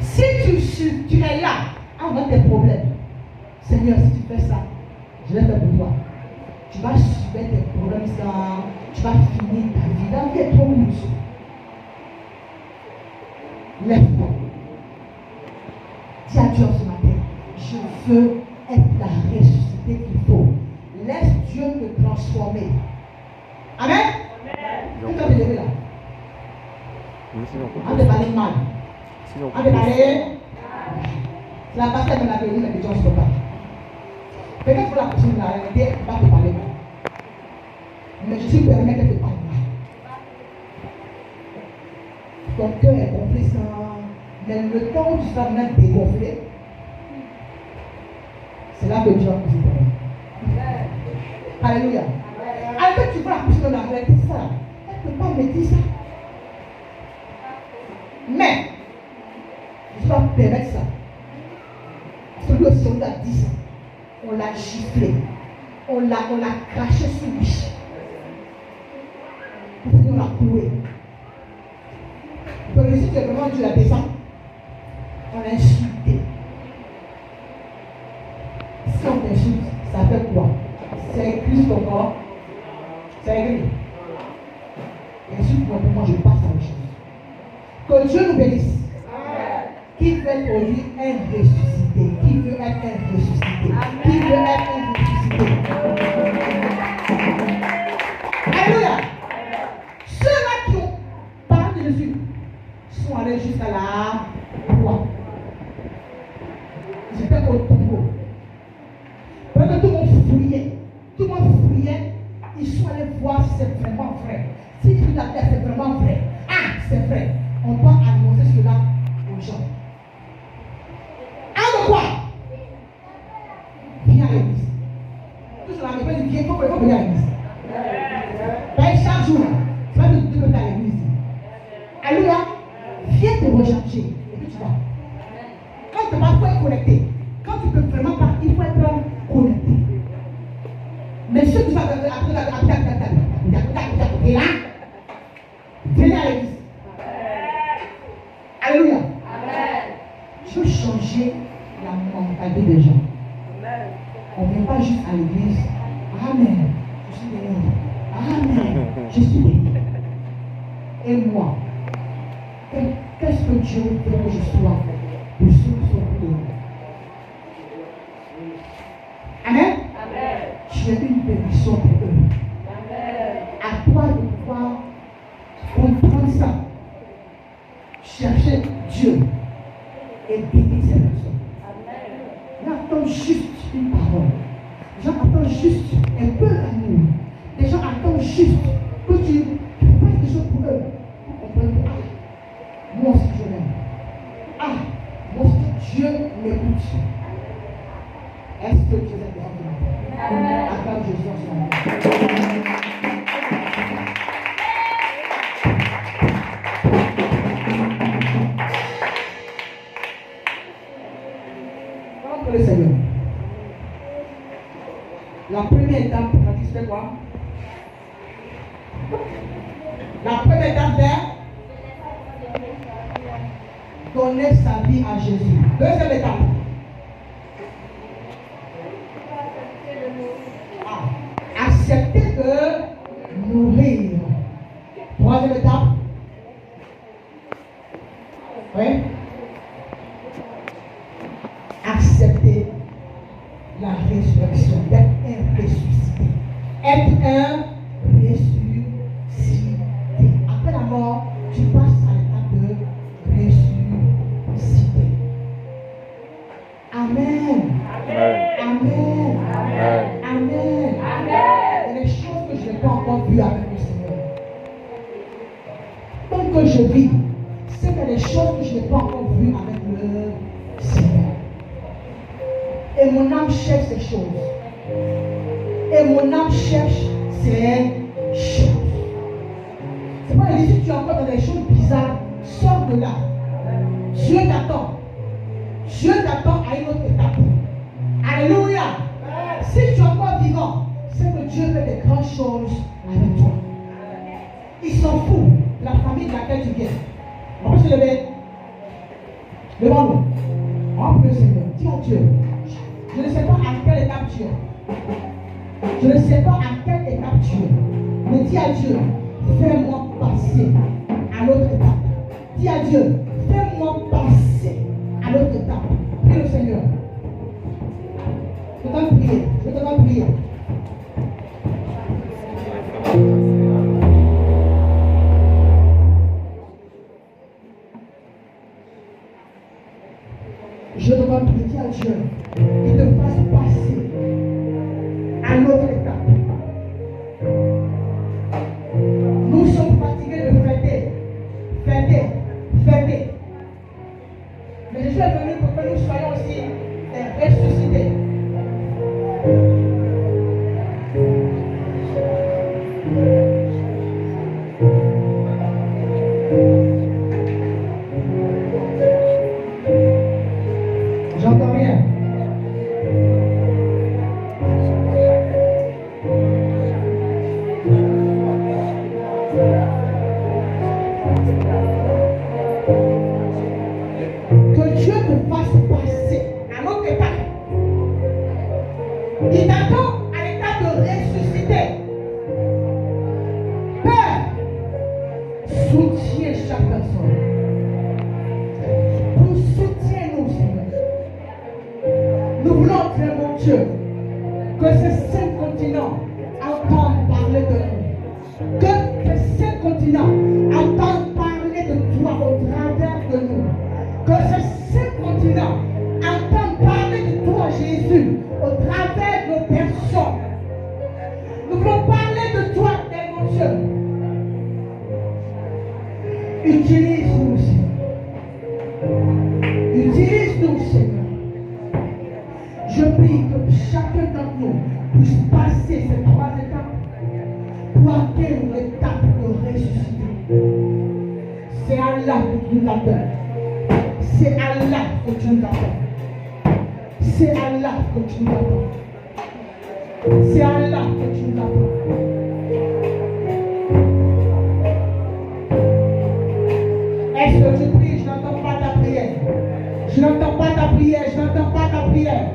Si tu es là, avant tes problèmes, Seigneur, si tu fais ça, je vais faire pour toi. Tu vas subir tes problèmes sans. Tu vas finir ta vie. La vie est trop courte. Lève-toi. Dis à Dieu ce matin, je veux être la ressuscité qu'il faut. Laisse Dieu te transformer. Amen. Tu vas te lever là. On te parler mal. On te parler. C'est la pasteur de la réunion, mais les gens ne se pas. Peut-être que la personne de la réalité va te parler mal. Mais je suis permis qu'elle te parle mal. Ton cœur est gonflé sans. Mais le temps où tu seras même dégonflé, c'est là que Dieu va poser ton nom. Alléluia. Alors que tu vois la personne de la réalité, ça, elle ne peut pas me dire ça. Mais, je dois permettre ça. Celui aussi, on lui a dit ça. On l'a giflé. On l'a craché sur lui. On l'a couré. Donc, si tu es vraiment Dieu la descend, on l'a insulté. Si on t'insulte, ça fait quoi? C'est écrit sur ton corps. C'est écrit. Insulte-moi pour moi, je passe à autre chose. Que Dieu nous bénisse. Qui fait pour lui un ressuscité? Qui veut être un ressuscité? Qui veut être un ressuscité? Alléluia. Ceux-là qui ont parlé de Jésus sont allés jusqu'à la croix. Ils étaient au tombeau. Pendant que tout le monde fouillait, ils sont allés voir si c'est vraiment vrai. Si Jésus l'a fait, c'est vraiment vrai. Ah, c'est vrai. On doit annoncer cela aux gens. Ah, de quoi? Viens à l'église. Tout cela, il faut venir à l'église. Ben, chaque jour, Je suis guéri. Et moi, qu'est-ce que Dieu veut que je sois pour ceux qui sont pour nous? Amen. Amen. Tu es une bénédiction pour eux. Amen. À toi de pouvoir comprendre ça. Chercher Dieu et bénir ces personnes. Amen. Ils attendent juste une parole. Les gens attendent juste un peu d'amour. Les gens attendent juste que tu fasses des choses pour eux. Pour comprendre que moi aussi je l'aime. Moi aussi Dieu m'écoute. Est-ce que Dieu est devant toi? Acclame Jésus en ce moment. Le Seigneur. La première étape, tu fais quoi? La première étape, c'est donner sa vie à Jésus. Deuxième étape. Accepter de nourrir. Troisième étape. Oui. Accepter la résurrection, d'être un ressuscité. Être un ressuscité. Après la mort, tu passes à l'étape de ressuscité. Amen. Amen. Amen. Amen. Amen. Il y a des choses que je n'ai pas encore vues avec le Seigneur. Tant que je vis, c'est qu'il y a des choses que je n'ai pas encore vues avec le Seigneur. Et mon âme cherche ces choses. Et mon âme cherche ces choses. C'est pas si tu es encore dans des choses bizarres, sors de là. Dieu t'attend. Dieu t'attend à une autre étape. Alléluia. Si tu es encore vivant, c'est que Dieu fait des grandes choses avec toi. Il s'en fout de la famille de laquelle tu viens. On peut se lever. Devant-nous. On peut se lever. Dis à Dieu. Je ne sais pas à quelle étape tu es. Je ne sais pas à quelle étape tu es. Mais dis à Dieu, fais-moi passer à l'autre étape. Dis à Dieu, fais-moi passer à l'autre étape. Prie le Seigneur. Je t'entends prier. Je t'entends prier. Je dois prier à Dieu qu'il te fasse passer à l'autre étape. Nous sommes fatigués de fêter. Mais Jésus est venu pour que nous soyons aussi ressuscités. J'entends rien. Que Dieu te fasse passer à l'autre étape. Il t'attend à l'étape de ressusciter. Père, soutiens chaque personne. Pour soutiens-nous, Seigneur. Nous voulons dire, mon Dieu, que ces 5 continents entendent parler de nous. Que ces 5 continents entendent parler de toi au travers de nous. Que ces 5 continents entendent parler de toi, Jésus, au travers de nos personnes. Nous voulons parler de toi, mon Dieu. Utilise-nous, Seigneur. Utilise-nous, Seigneur. Je prie que chacun d'entre nous puisse passer ces 3 étapes pour atteindre l'étape de ressusciter. C'est Allah que tu nous appelles. C'est Allah que tu nous appelles. C'est Allah que tu nous appelles. C'est Allah que tu nous appelles. Est-ce que tu pries? Je n'entends pas ta prière. Je n'entends pas ta prière. Je n'entends pas ta prière.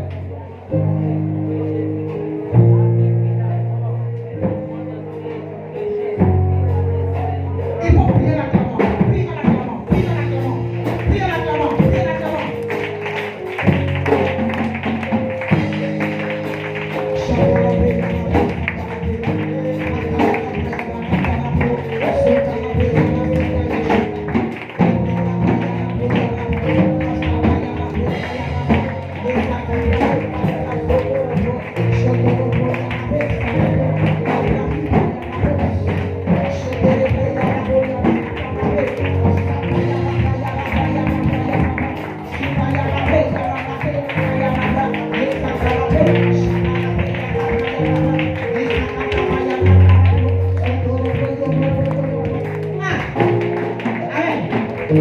Est-ce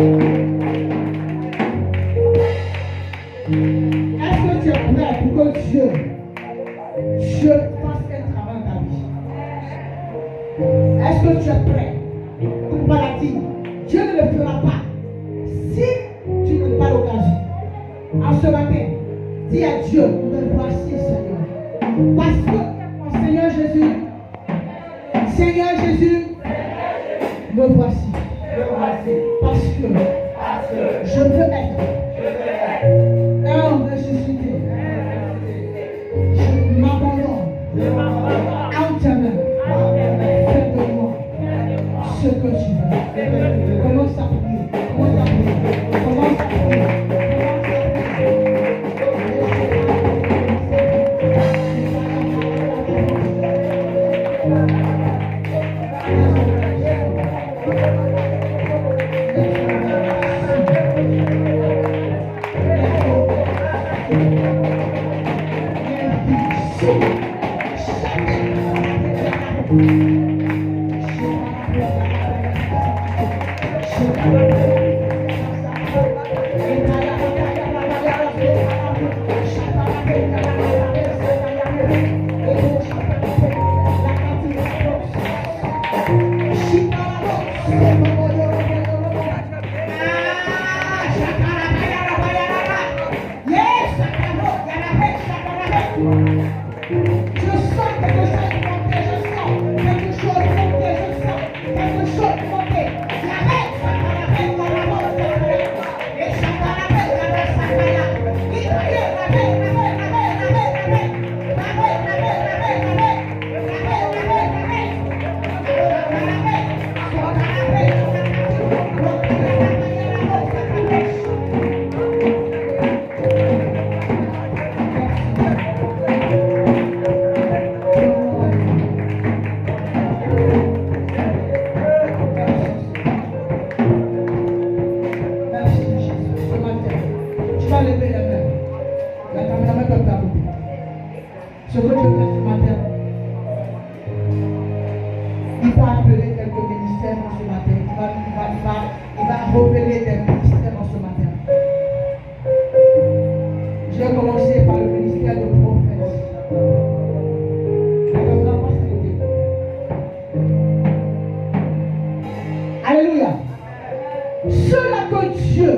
que tu es prêt pour que Dieu fasse un travail dans ta vie? Est-ce que tu es prêt pour pas la dire? Dieu ne le fera pas si tu ne donnes pas l'occasion. En ce matin, dis à Dieu, me voici Seigneur. Parce que, mon Seigneur Jésus, me voici. Parce que je veux être un homme ressuscité. Je m'abandonne en ta main. Fais de moi ce que tu veux. Commence à prier. Ce que Dieu fait ce matin, il va appeler quelques ministères en ce matin. Il va révéler des ministères en ce matin. Je vais commencer par le ministère de prophète. Alléluia. Ceux-là que Dieu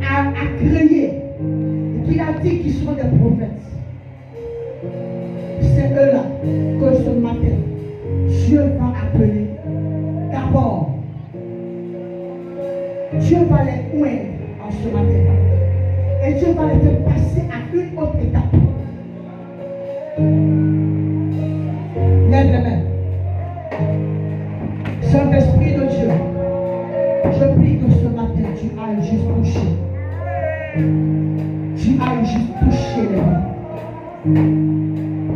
a créé, qu'il a dit qu'ils sont des prophètes, c'est eux-là que ce matin, Dieu va appeler. D'abord, Dieu va les oindre en ce matin. Et Dieu va les faire passer à une autre étape. Lève les mains. Saint-Esprit de Dieu, je prie que ce matin, tu ailles juste toucher. Tu ailles juste toucher les mains.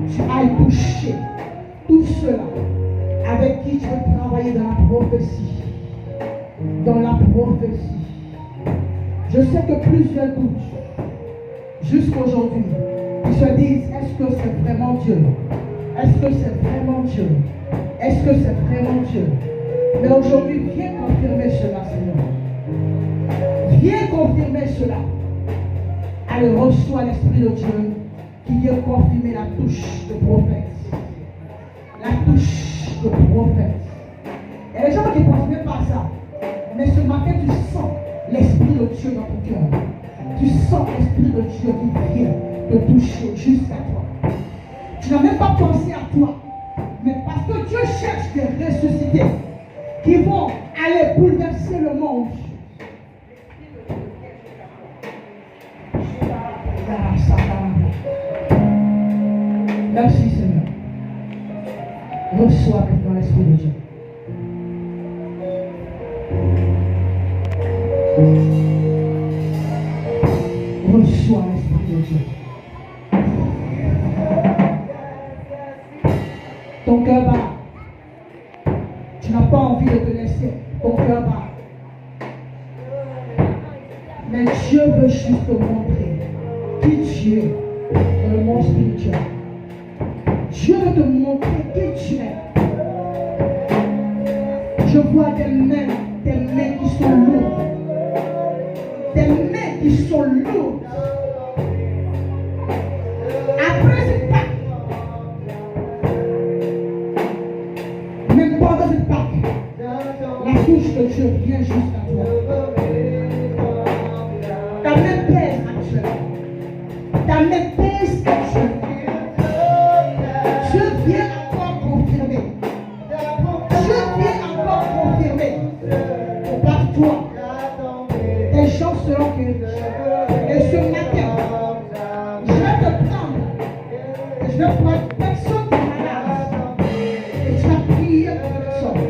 Tu ailles toucher tout cela avec qui tu veux travailler dans la prophétie. Dans la prophétie. Je sais que plusieurs doutent jusqu'aujourd'hui. Ils se disent, est-ce que c'est vraiment Dieu? Est-ce que c'est vraiment Dieu? Est-ce que c'est vraiment Dieu? Mais aujourd'hui, viens confirmer cela, Seigneur. Viens confirmer cela. Allez, reçois l'Esprit de Dieu qui vient confirmer la touche de prophète. La touche de prophète. Il y a des gens qui ne pensent même pas à ça. Mais ce matin, tu sens l'Esprit de Dieu dans ton cœur. Tu sens l'Esprit de Dieu qui vient te toucher jusqu'à toi. Tu n'as même pas pensé à toi. Mais parce que Dieu cherche des ressuscités qui vont aller bouleverser le monde. Merci Seigneur. Reçois maintenant l'Esprit de Dieu. Reçois l'Esprit de Dieu. Ton cœur bat. Tu n'as pas envie de te laisser. Ton cœur bat. Mais Dieu veut juste te montrer qui tu es dans le monde spirituel. Dieu veut te montrer qui tu es. Je vois des mains Dieu vient jusqu'à toi. Ta main pèse actuellement. Ta main pèse actuellement. Dieu vient encore confirmer. Dieu vient encore confirmer. Par toi, tes gens seront guéris. Et ce matin, je vais te prendre. Et je vais prendre personne qui est malade. Et tu vas prier pour personne.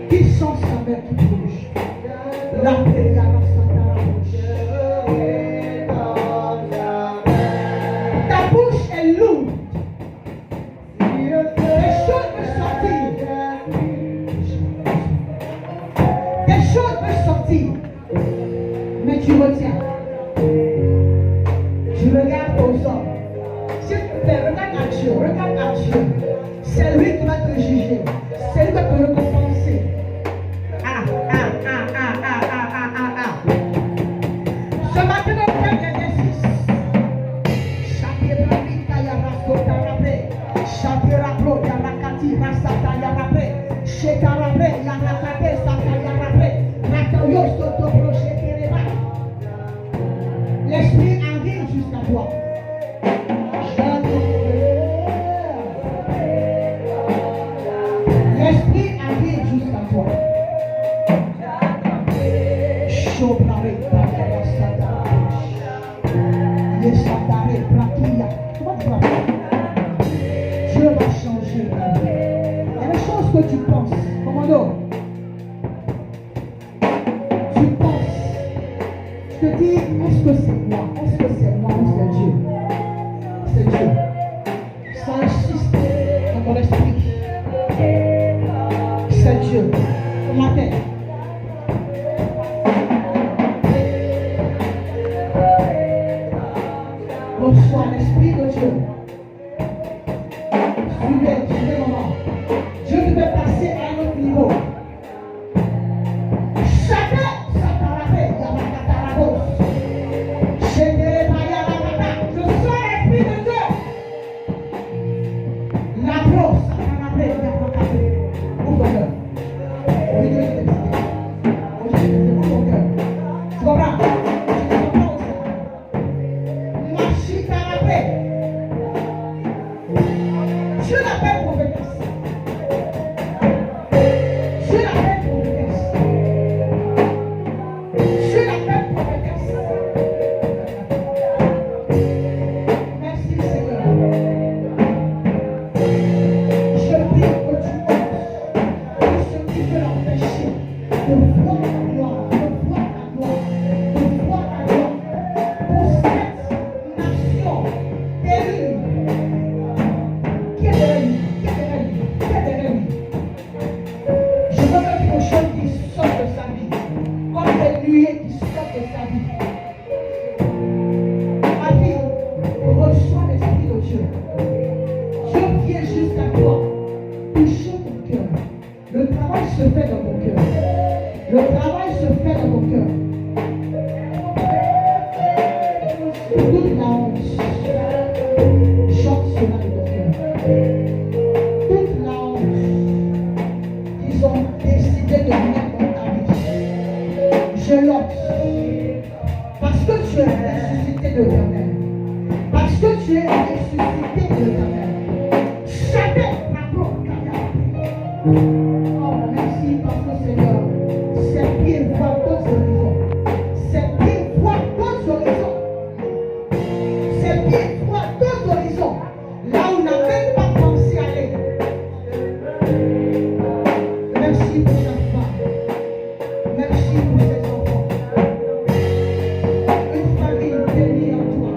Qui sent sa main qui bouge? La paix, la ta bouche est lourde. Des choses peuvent sortir. Des choses peuvent sortir. Mais tu retiens. Tu regardes aux hommes. Si tu fais, regarde à Dieu. Regarde à Dieu. C'est lui qui va te juger. C'est lui qui va te récompenser. Ce matin, on fait l'exercice. L'esprit arrive jusqu'à toi. L'esprit arrive jusqu'à toi. Dieu va changer. Il y a des choses que tu penses. Commando. Tu penses. Je te dis, est-ce que c'est moi? Est-ce que c'est moi ou c'est Dieu? C'est Dieu. Ça insiste dans ton esprit. C'est Dieu. Ce matin. Reçois l'esprit de Dieu. Suivez, maman. Dieu te fait passer à un autre niveau. Chacun, ça t'a rappelé, il y a ma catarabos. Je sens l'esprit de Dieu. La brosse, ça t'a rappelé, il y a ma catarabos. Ouvre-le. Oui, Dieu, je t'ai dit. Ouvre-le. Tu comprends? Dieu l'appelle prophétesse. Dieu l'appelle prophétesse. Dieu l'appelle prophétesse. Merci Seigneur. Je prie que tu oses tout ce qui peut l'empêcher de voir ta gloire, de voir ta gloire, de voir ta gloire pour cette nation élue. Je veux quelque chose qui sort de sa vie, comme des nuées qui sortent de sa vie. Ma vie, reçois l'esprit de Dieu. Dieu vient jusqu'à toi, toucher ton cœur. Le travail se fait dans ton cœur. Le travail se fait dans ton cœur. Toute la honte, chante cela de ton cœur. Toute la honte, ils ont décidé de mettre dans ta vie. Je l'ôte. Parce que tu es ressuscité de l'éternel. Parce que tu es ressuscité de l'éternel. Chacun ma propre. Oh, merci parce que Seigneur, c'est pieds voient d'autres horizons. C'est pieds voient d'autres horizons. C'est pieds voient d'autres horizons. Là où on n'a même pas pensé aller. Merci pour cette femme. Merci pour ces enfants. Une famille bénie en toi.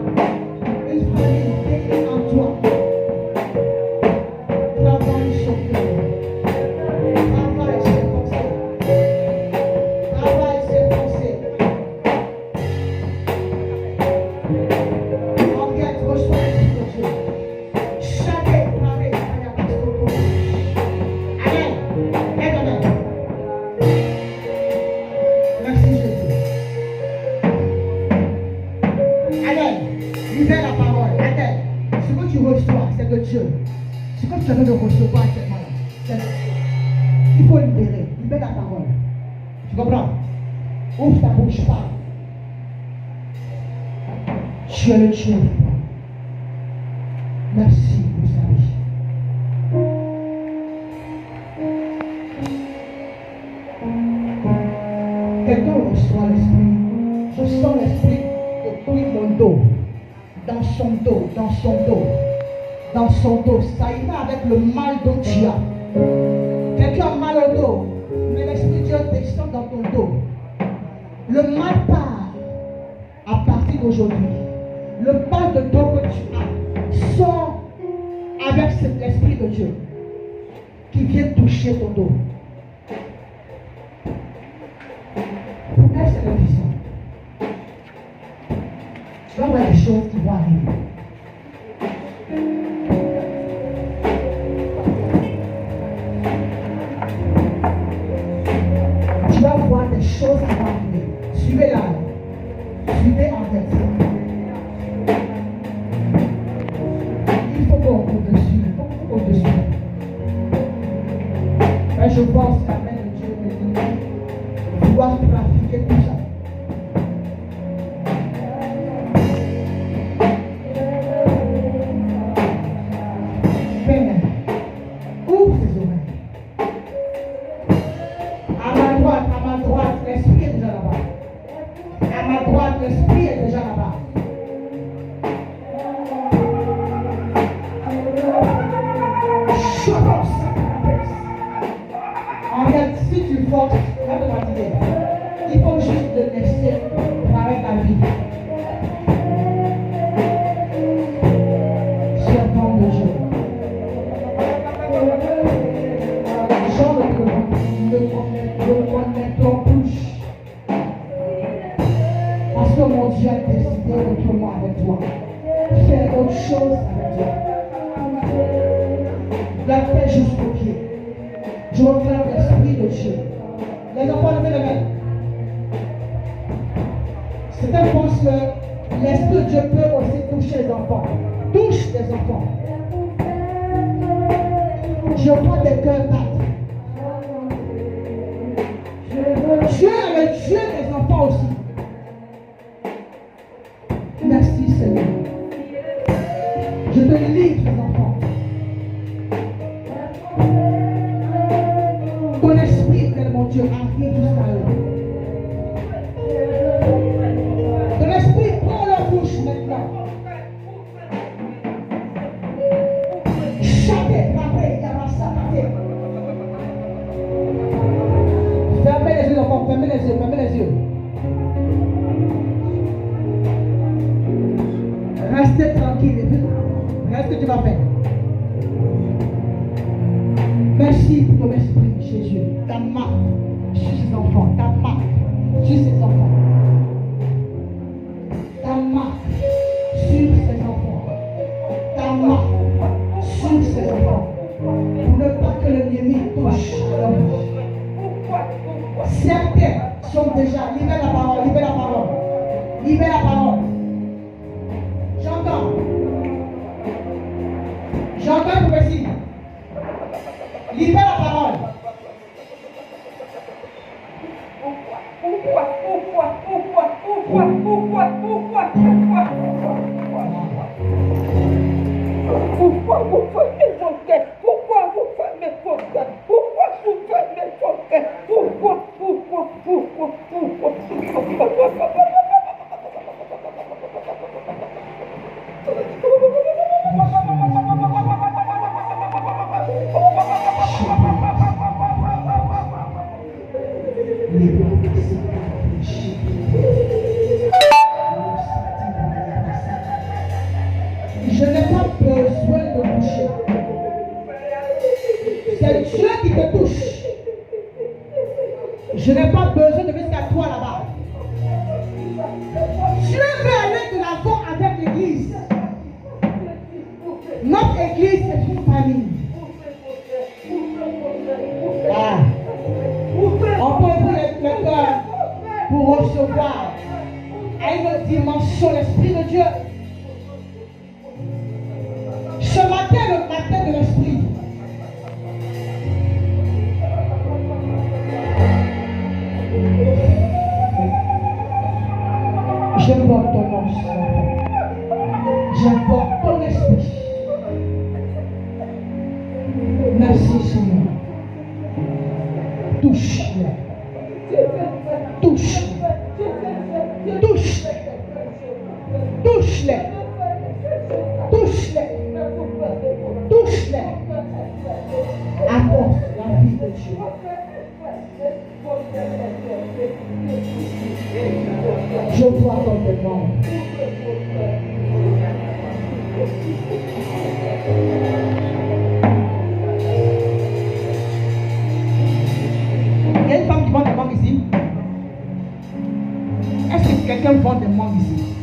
Une famille bénie en toi. Travaille sur toi. Travaille ses pensées. Travaille ses pensées. Regarde, reçois l'esprit de Dieu. Chacun travaille à la pastorale. Amen. Amen. Merci Jésus. Amen. Libère la parole. Amen. Ce que tu reçois, c'est de Dieu. Ce que tu as de recevoir actuellement là, c'est Il faut libérer. Libère la parole. Tu comprends? Ouvre ta bouche, parle. Tu es le Dieu. Merci pour sa vie. Quelqu'un reçoit l'esprit. Je sens l'esprit depuis mon dos. Dans son dos, dans son dos. Dans son dos. Ça y va avec le mal dont tu as. Quelqu'un a mal au dos. Mais l'esprit de Dieu descend dans ton dos. Le mal part à partir d'aujourd'hui. Le mal de dos que tu as sort avec l'esprit de Dieu qui vient toucher ton dos. Pourquoi c'est la vision? Tu vas voir des choses qui vont arriver. Tu vas voir des choses qui vont arriver. Suivez-la. Suivez en tête. Il faut qu'on court dessus. Il faut qu'on court dessus. Mais je pense qu'à main de Dieu maintenant, pouvoir trafiquer tout ça. Père, ouvre tes oreilles. À ma droite, l'esprit est déjà là-bas. À ma droite, l'esprit est déjà là-bas. En fait, si tu forces, tu vas te fatiguer. Il faut juste te laisser avec ta vie. Servant de Dieu. Jean ne connaît ton bouche. Parce que mon Dieu a décidé autrement avec toi. Faire autre chose avec toi. La paix jusqu'au pied. Je reclame l'esprit de Dieu. Les enfants, levez les mains. Certains pensent que l'esprit de Dieu peut aussi toucher les enfants. Touche les enfants. Je vois des cœurs battre. Dieu est le Dieu des enfants aussi. Merci Seigneur. Je te livre les enfants. Ton esprit est mon Dieu, arrive jusqu'à eux. Ton esprit prend leur bouche maintenant. Chantez, rappelez, yabasakate. Fermez les yeux, enfants, fermez les yeux, fermez les yeux. Restez tranquille. Regarde ce que tu vas faire. Merci pour ton esprit, Jésus. Ta main sur ces enfants. Ta main sur ces enfants. Ta main sur ces enfants. Ta main sur ces enfants. Pour ne pas que l'ennemi touche leur vie. Certains sont déjà. Libère la parole, libère la parole. Libère la parole. J'entends. J'entends une prophétie. Libère la parole. Pourquoi vous faites des enquêtes? Pourquoi vous faites des enquêtes? Pourquoi vous faites des enquêtes? Pourquoi? Je n'ai pas besoin de toucher. C'est Dieu qui te touche. Je n'ai pas besoin de venir à toi là-bas. Dieu veut aller de l'avant avec l'église. Notre église est une famille. Ah. On peut ouvrir le cœur pour recevoir à une autre dimension l'Esprit de Dieu. Ce matin, le matin de l'Esprit, Touche-les. Touche-les. Touche-les. Touche-les. Touche-les. Touche-les. Apporte la vie de Dieu. Je vois ton demande. Il y a une femme qui vend des mangues ici. Est-ce que quelqu'un vend des mangues ici?